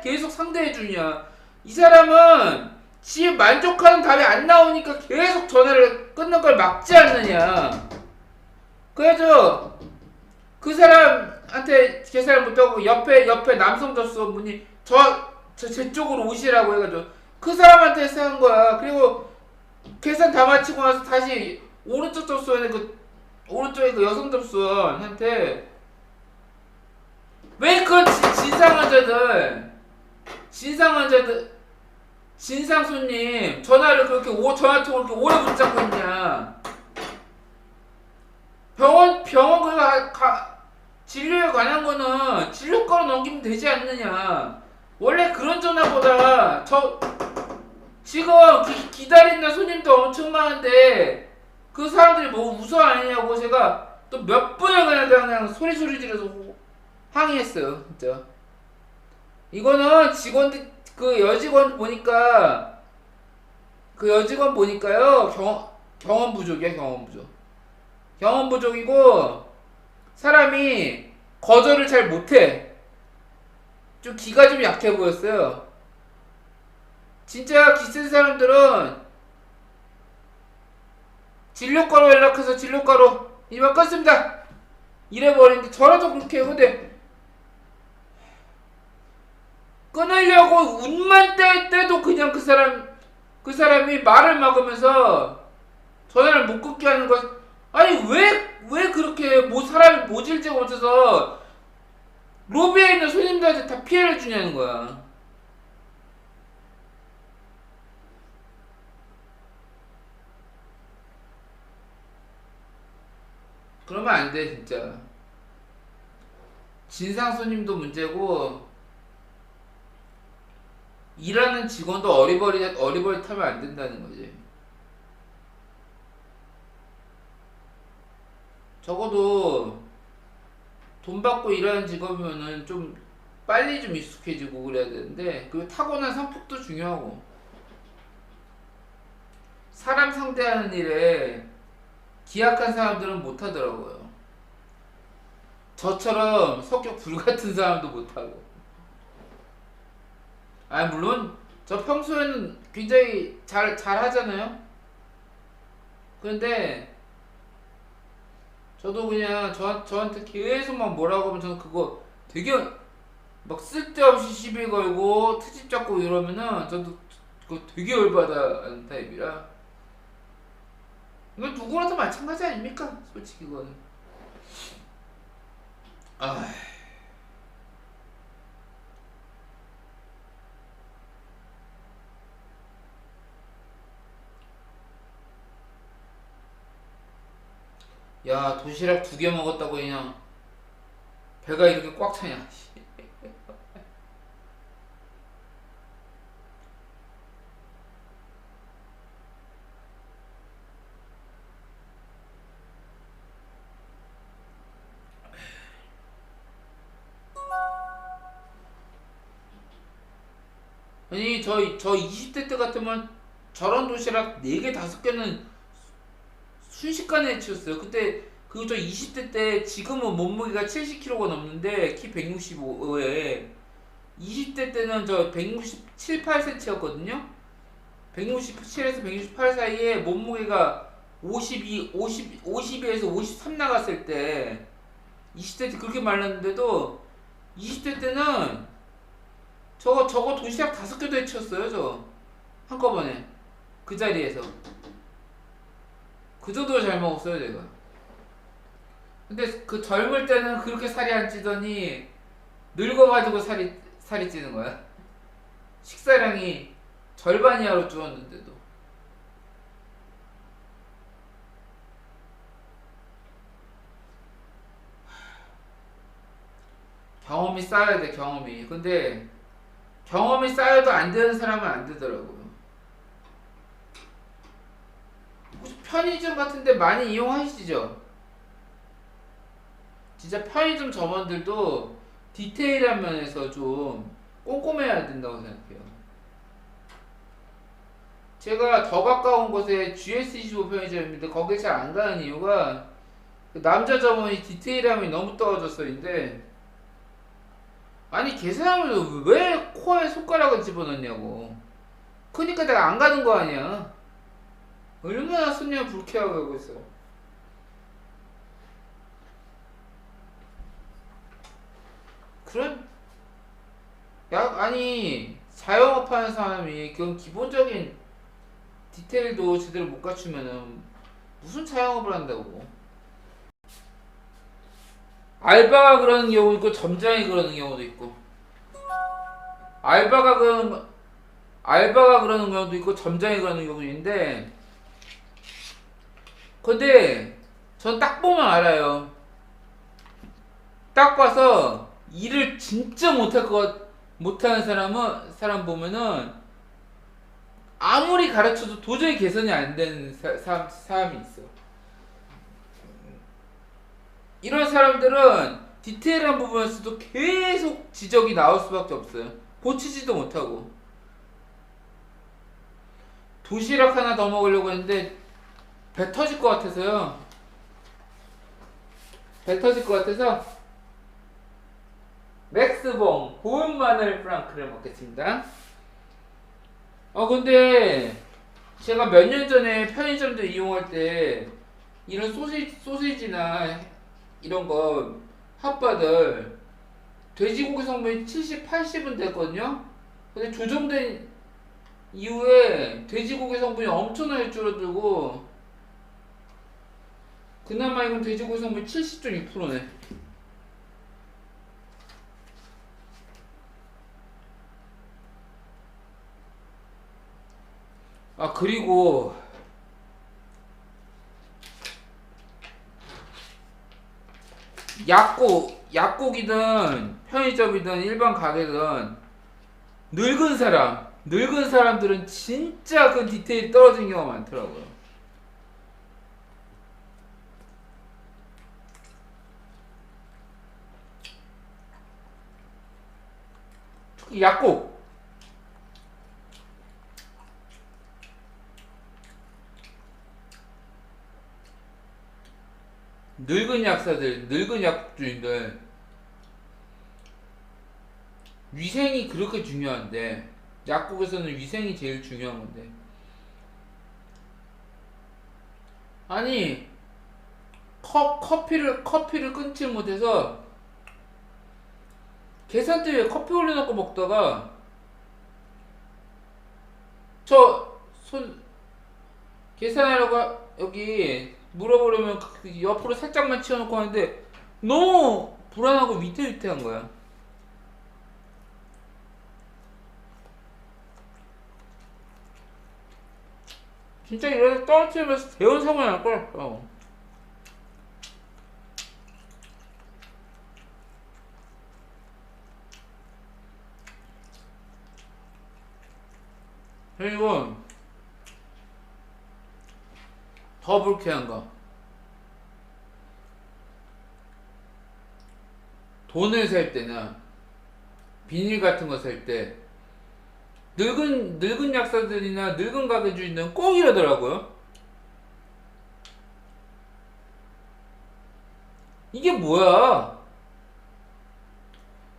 계속 상대해주냐. 이 사람은 지 만족하는 답이 안 나오니까 계속 전화를 끊는 걸 막지 않느냐. 그래서 그 사람한테 계산을 못하고 옆에 남성 접수분이 제 쪽으로 오시라고 해가지고 그 사람한테 한 거야. 그리고 계산 다 마치고 나서 다시 오른쪽 접수원에 오른쪽에 그 여성 접수원한테 왜 그 진상 손님 전화통을 그렇게 오래 붙잡고 있냐. 병원 진료에 관한 거는 진료과로 넘기면 되지 않느냐. 원래 그런 전화보다 지금 기다리는 손님도 엄청 많은데 그 사람들이 뭐 무서워 아니냐고 제가 또 몇 번을 그냥 소리 지르서 항의했어요. 진짜 이거는 직원들 그 여직원 보니까요 경험 부족이야. 경험 부족이고 사람이 거절을 잘 못해. 좀 기가 좀 약해 보였어요. 진짜 기센 사람들은 진료과로 연락해서 진료과로 이만 끊습니다 이래버리는데 저라도 그렇게 해요. 근데 끊으려고 운만 떼도 그냥 그 사람이 말을 막으면서 전화를 못 끊게 하는 거. 아니 왜 그렇게 사람이 모질지가 못해서 로비에 있는 손님들한테 다 피해를 주냐는 거야. 그러면 안 돼. 진짜 진상 손님도 문제고 일하는 직원도 어리버리하면 안 된다는 거지. 적어도 돈 받고 일하는 직업이면은 좀 빨리 좀 익숙해지고 그래야 되는데 그리고 타고난 성격도 중요하고 사람 상대하는 일에 기약한 사람들은 못하더라고요. 저처럼 성격 불같은 사람도 못하고. 아 물론 저 평소에는 굉장히 잘 하잖아요. 그런데 저도 그냥 저한테 계속만 뭐라고 하면 저는 그거 되게 막 쓸데없이 시비 걸고 트집 잡고 이러면은 저도 그거 되게 열받아 하는 타입이라. 이건 누구라도 마찬가지 아닙니까? 솔직히 이거는. 아, 야 도시락 2개 먹었다고 그냥 배가 이렇게 꽉 차냐? 아니 저 20대 때 같으면 저런 도시락 4개 5개는 순식간에 치웠어요. 그때 그저 20대 때 지금은 몸무게가 70kg가 넘는데 키 165에 20대 때는 저 167, 8cm였거든요. 167에서 168 사이에 몸무게가 52에서 53 나갔을 때 20대 때 그렇게 말랐는데도 20대 때는 저거 도시락 5개도 해치웠어요. 저 한꺼번에 그 자리에서 그 정도로 잘 먹었어요 제가. 근데 그 젊을 때는 그렇게 살이 안 찌더니 늙어가지고 살이 찌는 거야. 식사량이 절반 이하로 줄었는데도. 경험이 쌓여야 돼 경험이. 근데 경험이 쌓여도 안 되는 사람은 안 되더라고요. 혹시 편의점 같은데 많이 이용하시죠? 진짜 편의점 점원들도 디테일한 면에서 좀 꼼꼼해야 된다고 생각해요. 제가 더 가까운 곳에 GS25 편의점인데 거기 잘 안 가는 이유가 그 남자 점원이 디테일함이 너무 떨어졌어인데 아니 계산하면 왜 코에 손가락을 집어넣냐고. 그니까 내가 안 가는 거 아니야. 얼마나 손님을 불쾌하게 하고 있어. 그런 아니 자영업 하는 사람이 그런 기본적인 디테일도 제대로 못 갖추면은 무슨 자영업을 한다고. 알바가 그러는 경우도 있고 점장이 그러는 경우도 있고. 알바가 그러는 알바가 그러는 경우도 있고 점장이 그러는 경우도 있는데 근데 전 딱 보면 알아요. 딱 봐서 일을 진짜 못하는 사람 보면은 아무리 가르쳐도 도저히 개선이 안 되는 사람이 있어. 이런 사람들은 디테일한 부분에서도 계속 지적이 나올 수밖에 없어요. 고치지도 못하고. 도시락 하나 더 먹으려고 했는데 배 터질 것 같아서요. 배 터질 것 같아서 맥스봉 고운 마늘 프랑크를 먹겠습니다. 근데 제가 몇 년 전에 편의점들 이용할 때 이런 소시지나 이런 거 핫바들 돼지고기 성분이 70, 80은 됐거든요. 근데 조정된 이후에 돼지고기 성분이 엄청나게 줄어들고 그나마 이건 돼지고기 성분이 70.6%네. 아 그리고 약국이든 편의점이든 일반 가게든 늙은 사람들은 진짜 그 디테일이 떨어진 경우가 많더라고요. 특히 약국 늙은 약사들, 늙은 약주인들 위생이 그렇게 중요한데 약국에서는 위생이 제일 중요한 건데 아니 커피를 끊지 못해서 계산대에 커피 올려놓고 먹다가 저 손 계산하려고 여기 물어보려면 그 옆으로 살짝만 치워놓고 하는데 너무 불안하고 위태위태한 거야. 진짜 이래서 떨어뜨리면서 대형 사고 날 걸. 그리고 더 불쾌한 거 돈을 살 때나 비닐 같은 거 살 때 늙은 약사들이나 늙은 가게 주인들은 꼭 이러더라고요. 이게 뭐야?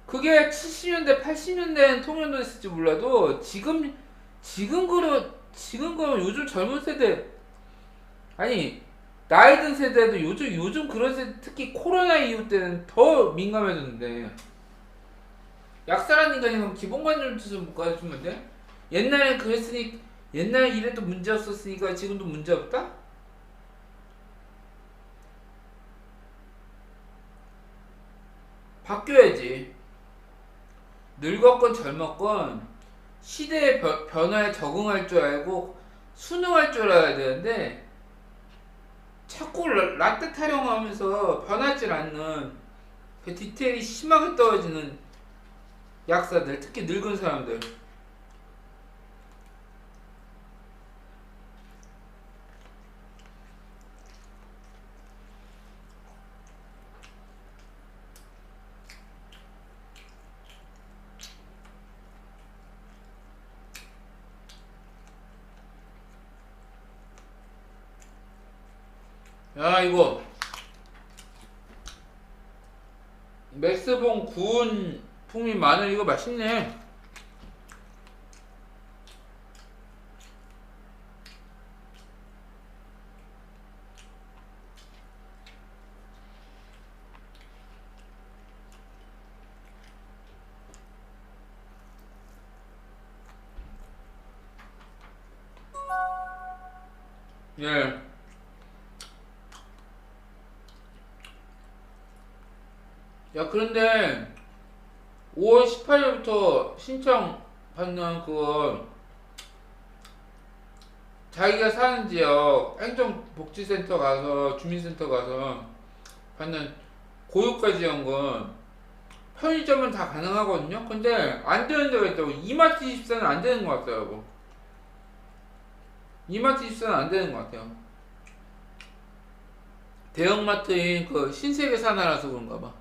그게 70년대 80년대엔 통용됐을지 몰라도 지금 그런 요즘 젊은 세대 아니 나이 든 세대도 요즘 그런 세대 특히 코로나 이후 때는 더 민감해졌는데 약사라는 인간이 기본관념 좀 가르치면 돼? 옛날에 그랬으니 옛날에 이래도 문제 없었으니까 지금도 문제 없다? 바뀌어야지. 늙었건 젊었건 시대의 변화에 적응할 줄 알고 순응할 줄 알아야 되는데 자꾸 라떼 타령하면서 변하질 않는 그 디테일이 심하게 떨어지는 약사들, 특히 늙은 사람들. 야 이거 맥스봉 구운 풍미 마늘 이거 맛있네. 예. 야 그런데 5월 18일부터 신청 받는 그거 자기가 사는 지역 행정복지센터 가서 주민센터 가서 받는 고유가 지원금 편의점은 다 가능하거든요. 근데 안 되는 데가 있다고. 이마트 24는 안 되는 것 같더라고. 이마트 24는 안 되는 것 같아요. 대형마트인 그 신세계 산하라서 그런가 봐.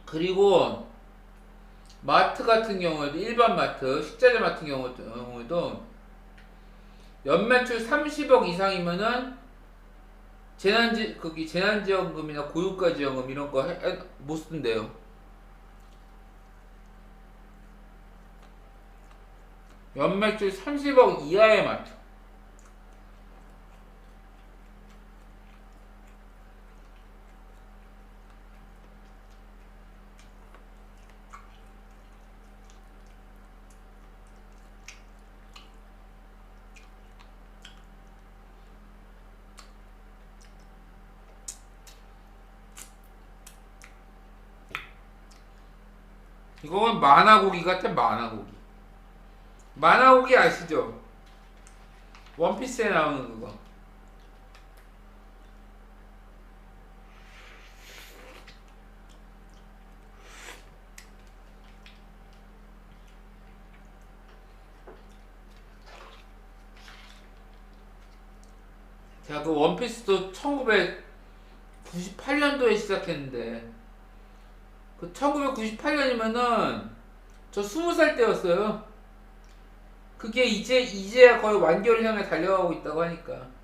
그리고 마트 같은 경우에도 일반 마트, 식자재 같은 경우에도 연매출 30억 이상이면은 재난지원금이나 고유가 지원금 이런 거 못 쓴대요. 연매출 30억 이하의 마트. 이건 만화고기 같아. 만화고기 아시죠? 원피스에 나오는 그거. 자, 그 원피스도 1998년도에 시작했는데 그 1998년이면은 저 20살 때였어요. 그게 이제야 거의 완결을 향해 달려가고 있다고 하니까.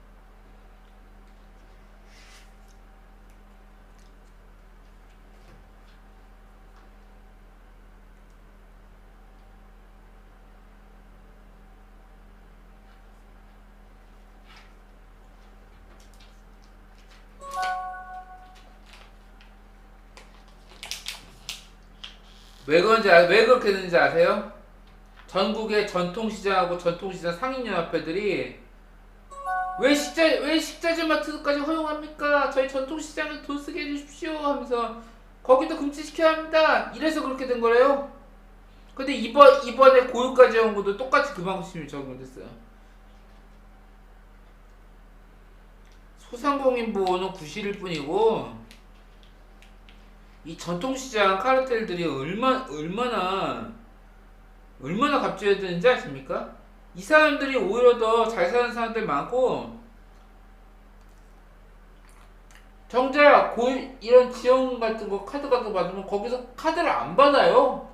왜 그렇게 되는지 아세요? 전국의 전통시장하고 전통시장 상인연합회들이 왜 식자재 마트까지 허용합니까? 저희 전통시장을 돈 쓰게 해주십시오 하면서 거기도 금지시켜야 합니다. 이래서 그렇게 된 거래요. 근데 이번에 고유가제 연구도 똑같이 그 방식이 적용됐어요. 소상공인 보호는 구실일 뿐이고 이 전통시장 카르텔들이 얼마나 갑질해야 되는지 아십니까? 이 사람들이 오히려 더 잘 사는 사람들 많고 정작 이런 지원 같은 거 카드 같은 거 받으면 거기서 카드를 안 받아요.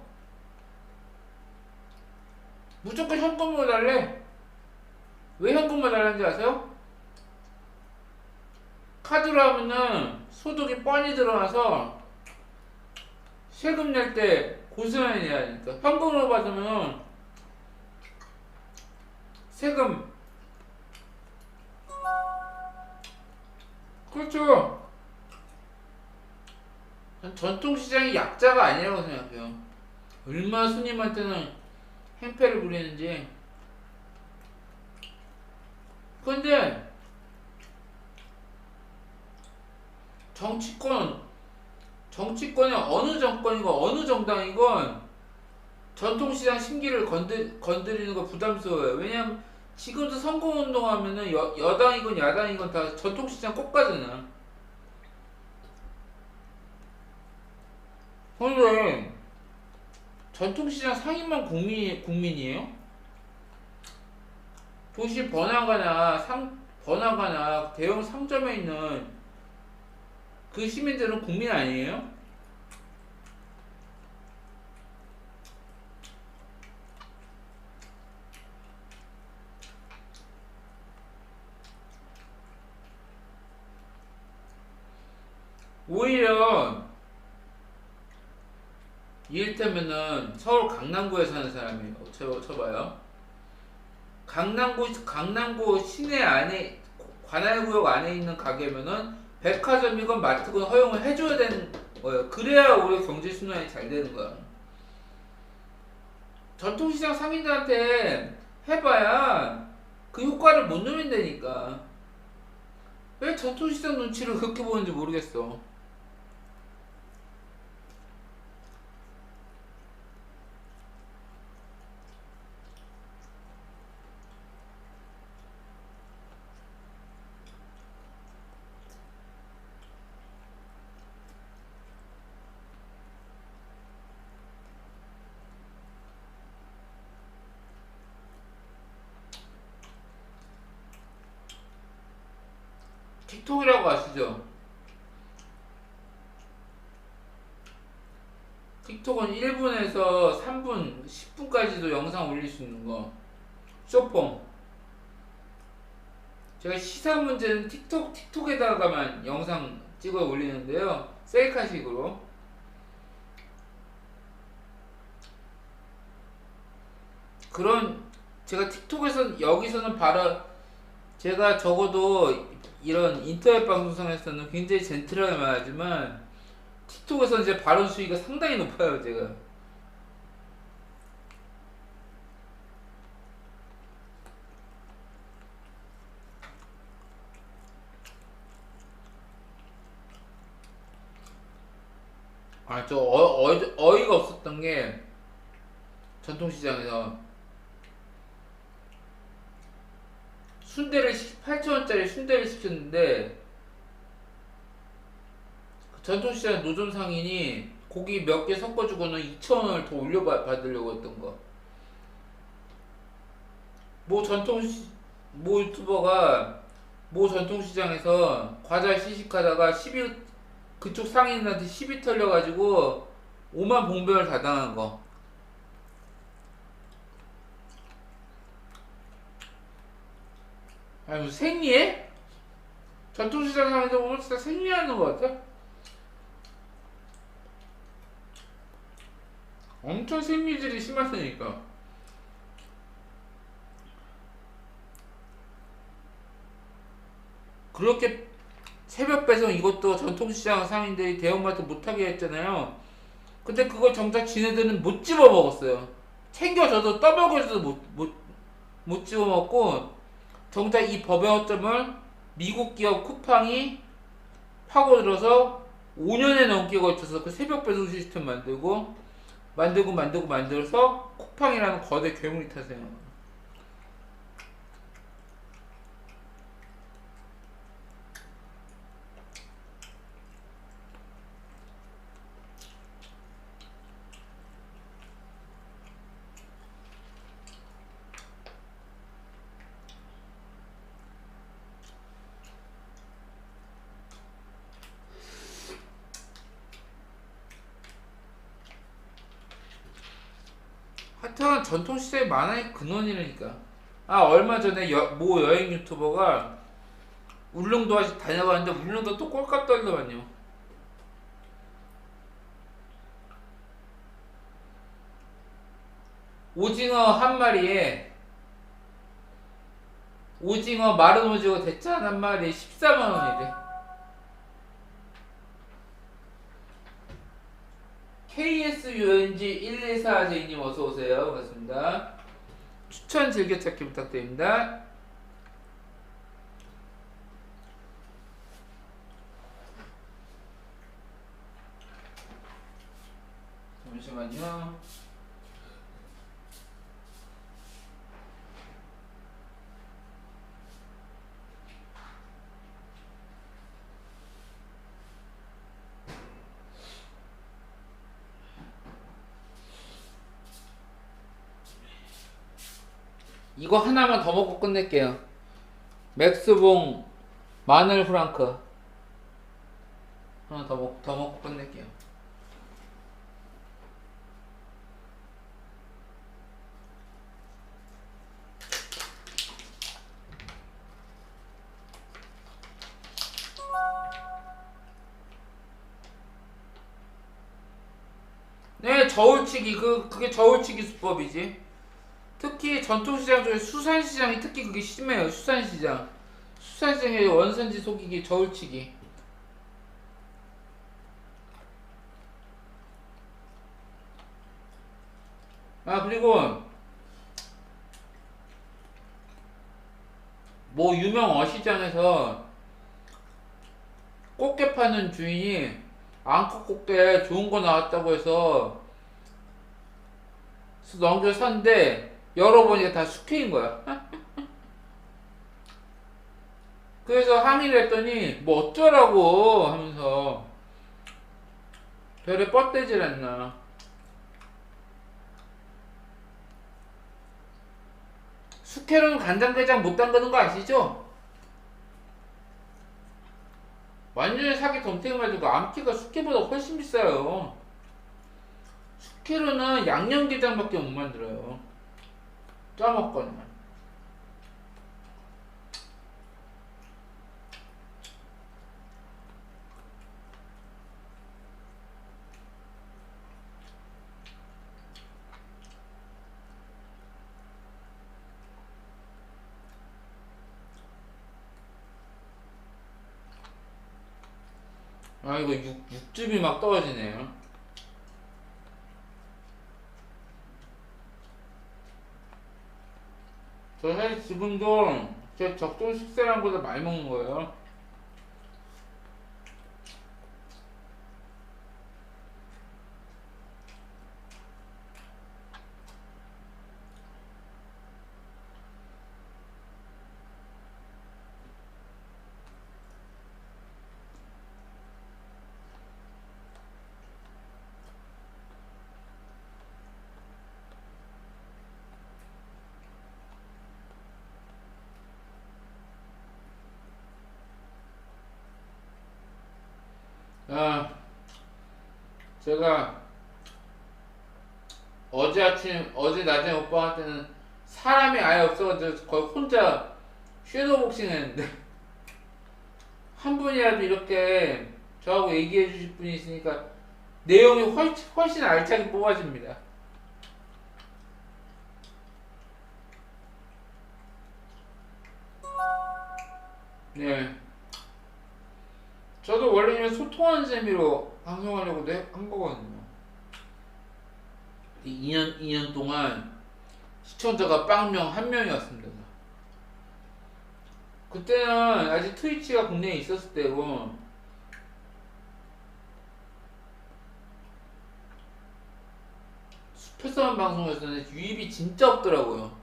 무조건 현금으로 달래. 왜 현금으로 달라는지 아세요? 카드로 하면은 소득이 뻔히 들어가서 세금 낼 때 고스란히 내야 하니까. 현금으로 받으면 세금. 그렇죠. 전 전통시장이 약자가 아니라고 생각해요. 얼마나 손님한테는 행패를 부리는지. 근데 정치권의 어느 정권이건 어느 정당이건 전통시장 심기를 건드리는 거 부담스러워요. 왜냐면 지금도 선거운동하면은 여당이건 야당이건 다 전통시장 꼭 가잖아. 근데 전통시장 상인만 국민이에요? 도시 번화가나 대형 상점에 있는 그 시민들은 국민 아니에요? 오히려 이를테면은 서울 강남구에 사는 사람이 쳐봐요. 강남구 시내 안에 관할구역 안에 있는 가게면은 백화점이건 마트건 허용을 해줘야 되는 거예요. 그래야 오히려 경제 순환이 잘 되는 거야. 전통시장 상인들한테 해봐야 그 효과를 못 누린다니까. 왜 전통시장 눈치를 그렇게 보는지 모르겠어. 틱톡이라고 아시죠? 틱톡은 1분에서 3분, 10분까지도 영상 올릴 수 있는 거. 쇼폼. 제가 시사 문제는 틱톡에다가만 영상 찍어 올리는데요. 셀카식으로. 제가 여기서는 바로 제가 적어도 이런 인터넷 방송에서는 굉장히 젠틀하게 말하지만 틱톡에서는 제 발언 수위가 상당히 높아요, 제가. 어이가 없었던 게 전통시장에서 8,000원짜리 순대를 시켰는데 전통시장 노점 상인이 고기 몇 개 섞어주고는 2,000원을 더 올려받으려고 했던 거. 모 유튜버가 모 전통시장에서 과자 시식하다가 그쪽 상인한테 시비 털려가지고 5만 봉변을 다 당한 거. 아니 뭐 생리해? 전통시장 상에서 보면 진짜 생리하는 것 같아. 엄청 생리질이 심하시니까. 그렇게 새벽 배송 이것도 전통시장 상인들이 대형마트 못하게 했잖아요. 근데 그걸 정작 지네들은 못 집어 먹었어요. 챙겨줘도 떠먹여줘도 못 집어 먹고, 정작 이 법의 허점을 미국 기업 쿠팡이 파고들어서 5년에 넘게 걸쳐서 그 새벽 배송 시스템 만들어서 쿠팡이라는 거대 괴물이 타세요. 하여튼 전통시장의 만화의 근원이라니까. 아, 얼마 전에 모 여행 유튜버가 울릉도 아직 다녀가는데 울릉도 또 꼴값 떨더만요. 오징어 한 마리에, 마른 오징어 대짜 한 마리에 14만 원이래. KSUNG124J님 어서오세요. 반갑습니다. 추천 즐겨찾기 부탁드립니다. 잠시만요. 이거 하나만 더 먹고 끝낼게요. 맥스봉 마늘 프랑크 하나 더 먹고 끝낼게요. 네, 저울치기. 그게 저울치기 수법이지. 특히 전통시장 중에 수산시장이 특히 그게 심해요. 수산시장의 원산지 속이기, 저울치기. 아, 그리고 뭐 유명 어시장에서 꽃게 파는 주인이 앙컷 꽃게 좋은 거 나왔다고 해서 넘겨 샀는데 열어보니까 다 숙회인 거야. 그래서 항의를 했더니 뭐 어쩌라고 하면서 별에 뻗대질 않나. 숙회로는 간장게장 못 담그는 거 아시죠? 완전히 사기 덤탱이 가지고 암키가 숙회보다 훨씬 비싸요. 숙회로는 양념게장밖에 못 만들어요. 짜먹거나. 아, 이거 육즙이 막 떨어지네요. 저 사실 지금도 제 적정 식사량 보다 많이 먹는 거예요. 아, 제가 어제 낮에 오빠한테는 사람이 아예 없어가지고 거의 혼자 섀도우복싱 했는데 한 분이라도 이렇게 저하고 얘기해 주실 분이 있으니까 내용이 훨씬 알차게 뽑아집니다. 네. 저도 원래는 소통하는 재미로 방송하려고 한 거거든요. 2년 동안 시청자가 빵명 1명이었습니다. 그때는 아직 트위치가 국내에 있었을 때고, 숲에서만 방송했었는데 유입이 진짜 없더라고요.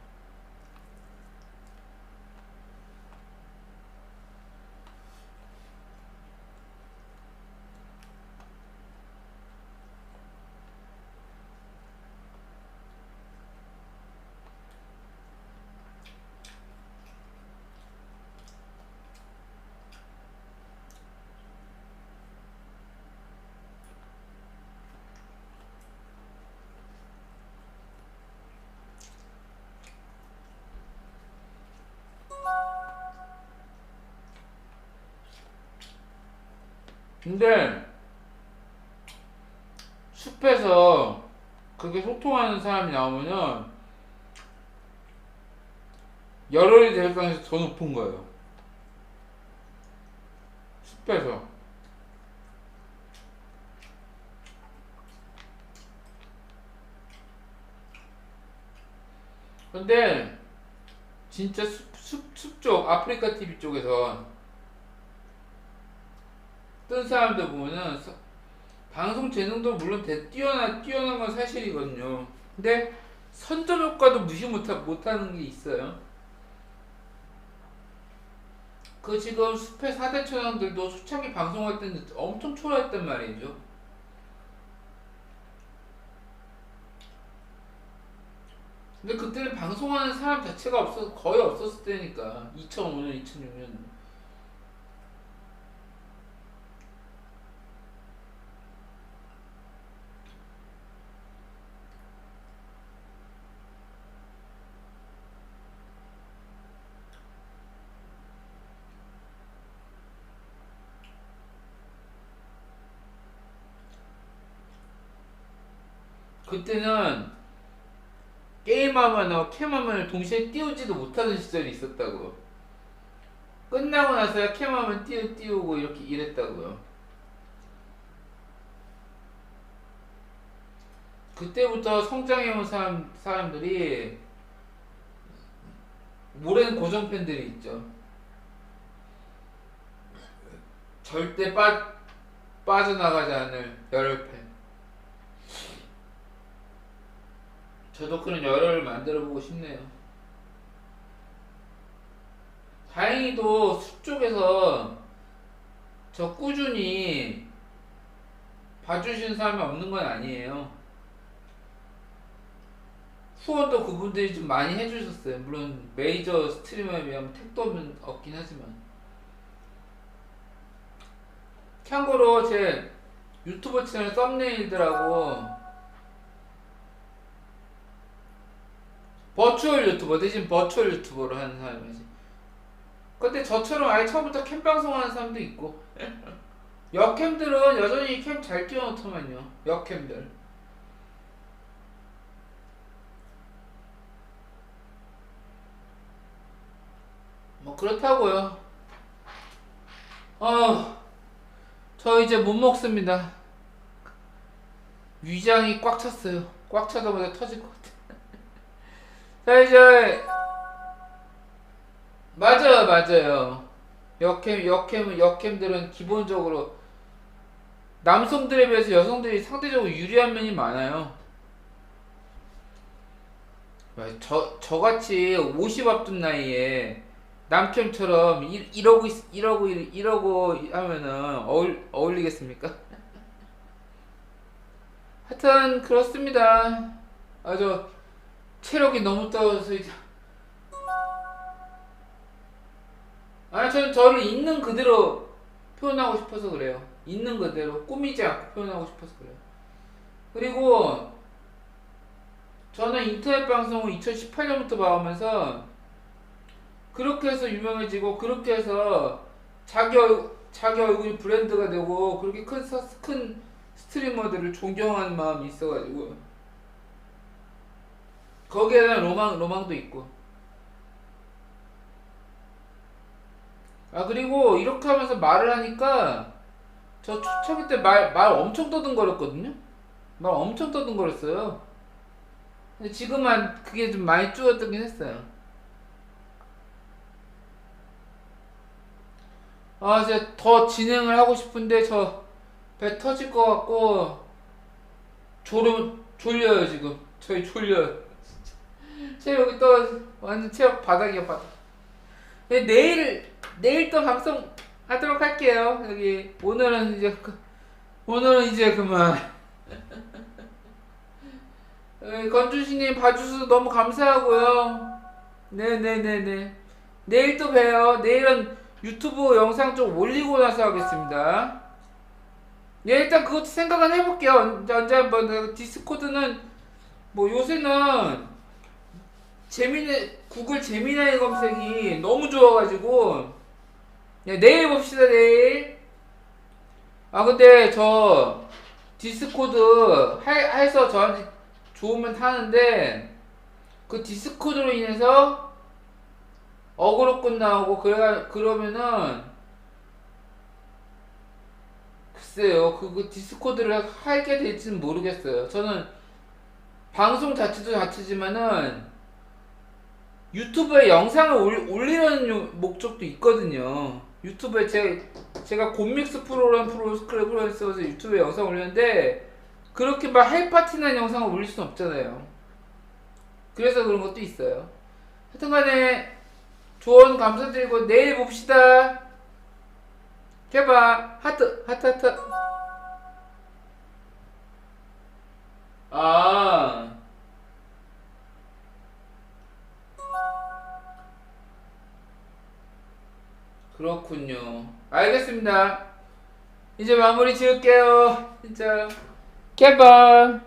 근데 숲에서 그렇게 소통하는 사람이 나오면은 열혈이 될 가능성이 더 높은 거예요. 숲에서. 근데 진짜 숲 쪽, 아프리카 TV 쪽에서 뜬 사람들 보면은 방송 재능도 물론 뛰어난 건 사실이거든요. 근데 선점 효과도 무시 못하는 게 있어요. 그 지금 숲의 4대 천왕들도 초창기 방송할 때는 엄청 초라했단 말이죠. 근데 그때는 방송하는 사람 자체가 거의 없었을 때니까. 2005년, 2006년. 그때는 게임하면서 캠화면을 동시에 띄우지도 못하는 시절이 있었다고. 끝나고 나서야 캠화면 띄우고 이렇게 이랬다고요. 그때부터 성장해온 사람들이 오랜 고정 팬들이 있죠. 절대 빠져나가지 않을 열혈 팬. 저도 그런 열혈을 만들어보고 싶네요. 다행히도 숲 쪽에서 저 꾸준히 봐주시는 사람이 없는 건 아니에요. 후원도 그분들이 좀 많이 해주셨어요. 물론 메이저 스트리머에 비하면 택도 없긴 하지만. 참고로 제 유튜브 채널 썸네일들하고 버추얼 유튜버 대신 버추얼 유튜버로 하는 사람이지. 근데 저처럼 아예 처음부터 캠 방송하는 사람도 있고 역캠들은 여전히 캠 잘 띄워놓더만요. 역캠들. 뭐 그렇다고요. 저 이제 못 먹습니다. 위장이 꽉 찼어요. 꽉 차자마자 터질 것 같아. 자 이제 맞아요. 역캠들은 기본적으로 남성들에 비해서 여성들이 상대적으로 유리한 면이 많아요. 저같이 50 앞둔 나이에 남캠처럼 이러고 하면은 어울리겠습니까? 하여튼 그렇습니다. 저 체력이 너무 떨어져서 이제 저는 저를 있는 그대로 표현하고 싶어서 그래요. 있는 그대로 꾸미지 않고 표현하고 싶어서 그래요. 그리고 저는 인터넷 방송을 2018년부터 봐오면서 그렇게 해서 유명해지고 그렇게 해서 자기 얼굴이 브랜드가 되고 그렇게 큰 스트리머들을 존경하는 마음이 있어가지고 거기에 대한 로망도 있고. 아 그리고 이렇게 하면서 말을 하니까 저 초창기 때 말 엄청 떠듬거렸거든요. 말 엄청 떠듬거렸어요. 근데 지금은 그게 좀 많이 줄어들긴 했어요. 아 이제 더 진행을 하고 싶은데 저 배 터질 것 같고 졸려요 지금. 저희 졸려요. 제 여기 또 완전 체력 바닥이야 바닥. 네, 내일 또 방송 하도록 할게요. 여기 오늘은 이제 그만. 건주씨님 봐주셔서 너무 감사하고요. 네네네네. 내일 또 봬요. 내일은 유튜브 영상 좀 올리고 나서 하겠습니다. 예, 일단 그것도 생각은 해볼게요. 언제 한번 디스코드는 뭐 요새는 구글 제미나이 검색이 너무 좋아가지고 내일 봅시다 내일. 아 근데 저 디스코드 해서 저한테 좋으면 타는데 그 디스코드로 인해서 어그로꾼 나오고 그러면은 글쎄요 그 디스코드를 하게 될지는 모르겠어요. 저는 방송 자체도 자체지만은 유튜브에 영상을 올리는 목적도 있거든요. 유튜브에 제가 곰믹스 프로그램 스크래프에서 유튜브에 영상 올리는데 그렇게 막 헬파티난 영상을 올릴 수는 없잖아요. 그래서 그런 것도 있어요. 하여튼간에 조언 감사드리고 내일 봅시다. 해봐. 하트. 아 그렇군요. 알겠습니다. 이제 마무리 지을게요. 진짜. 개발.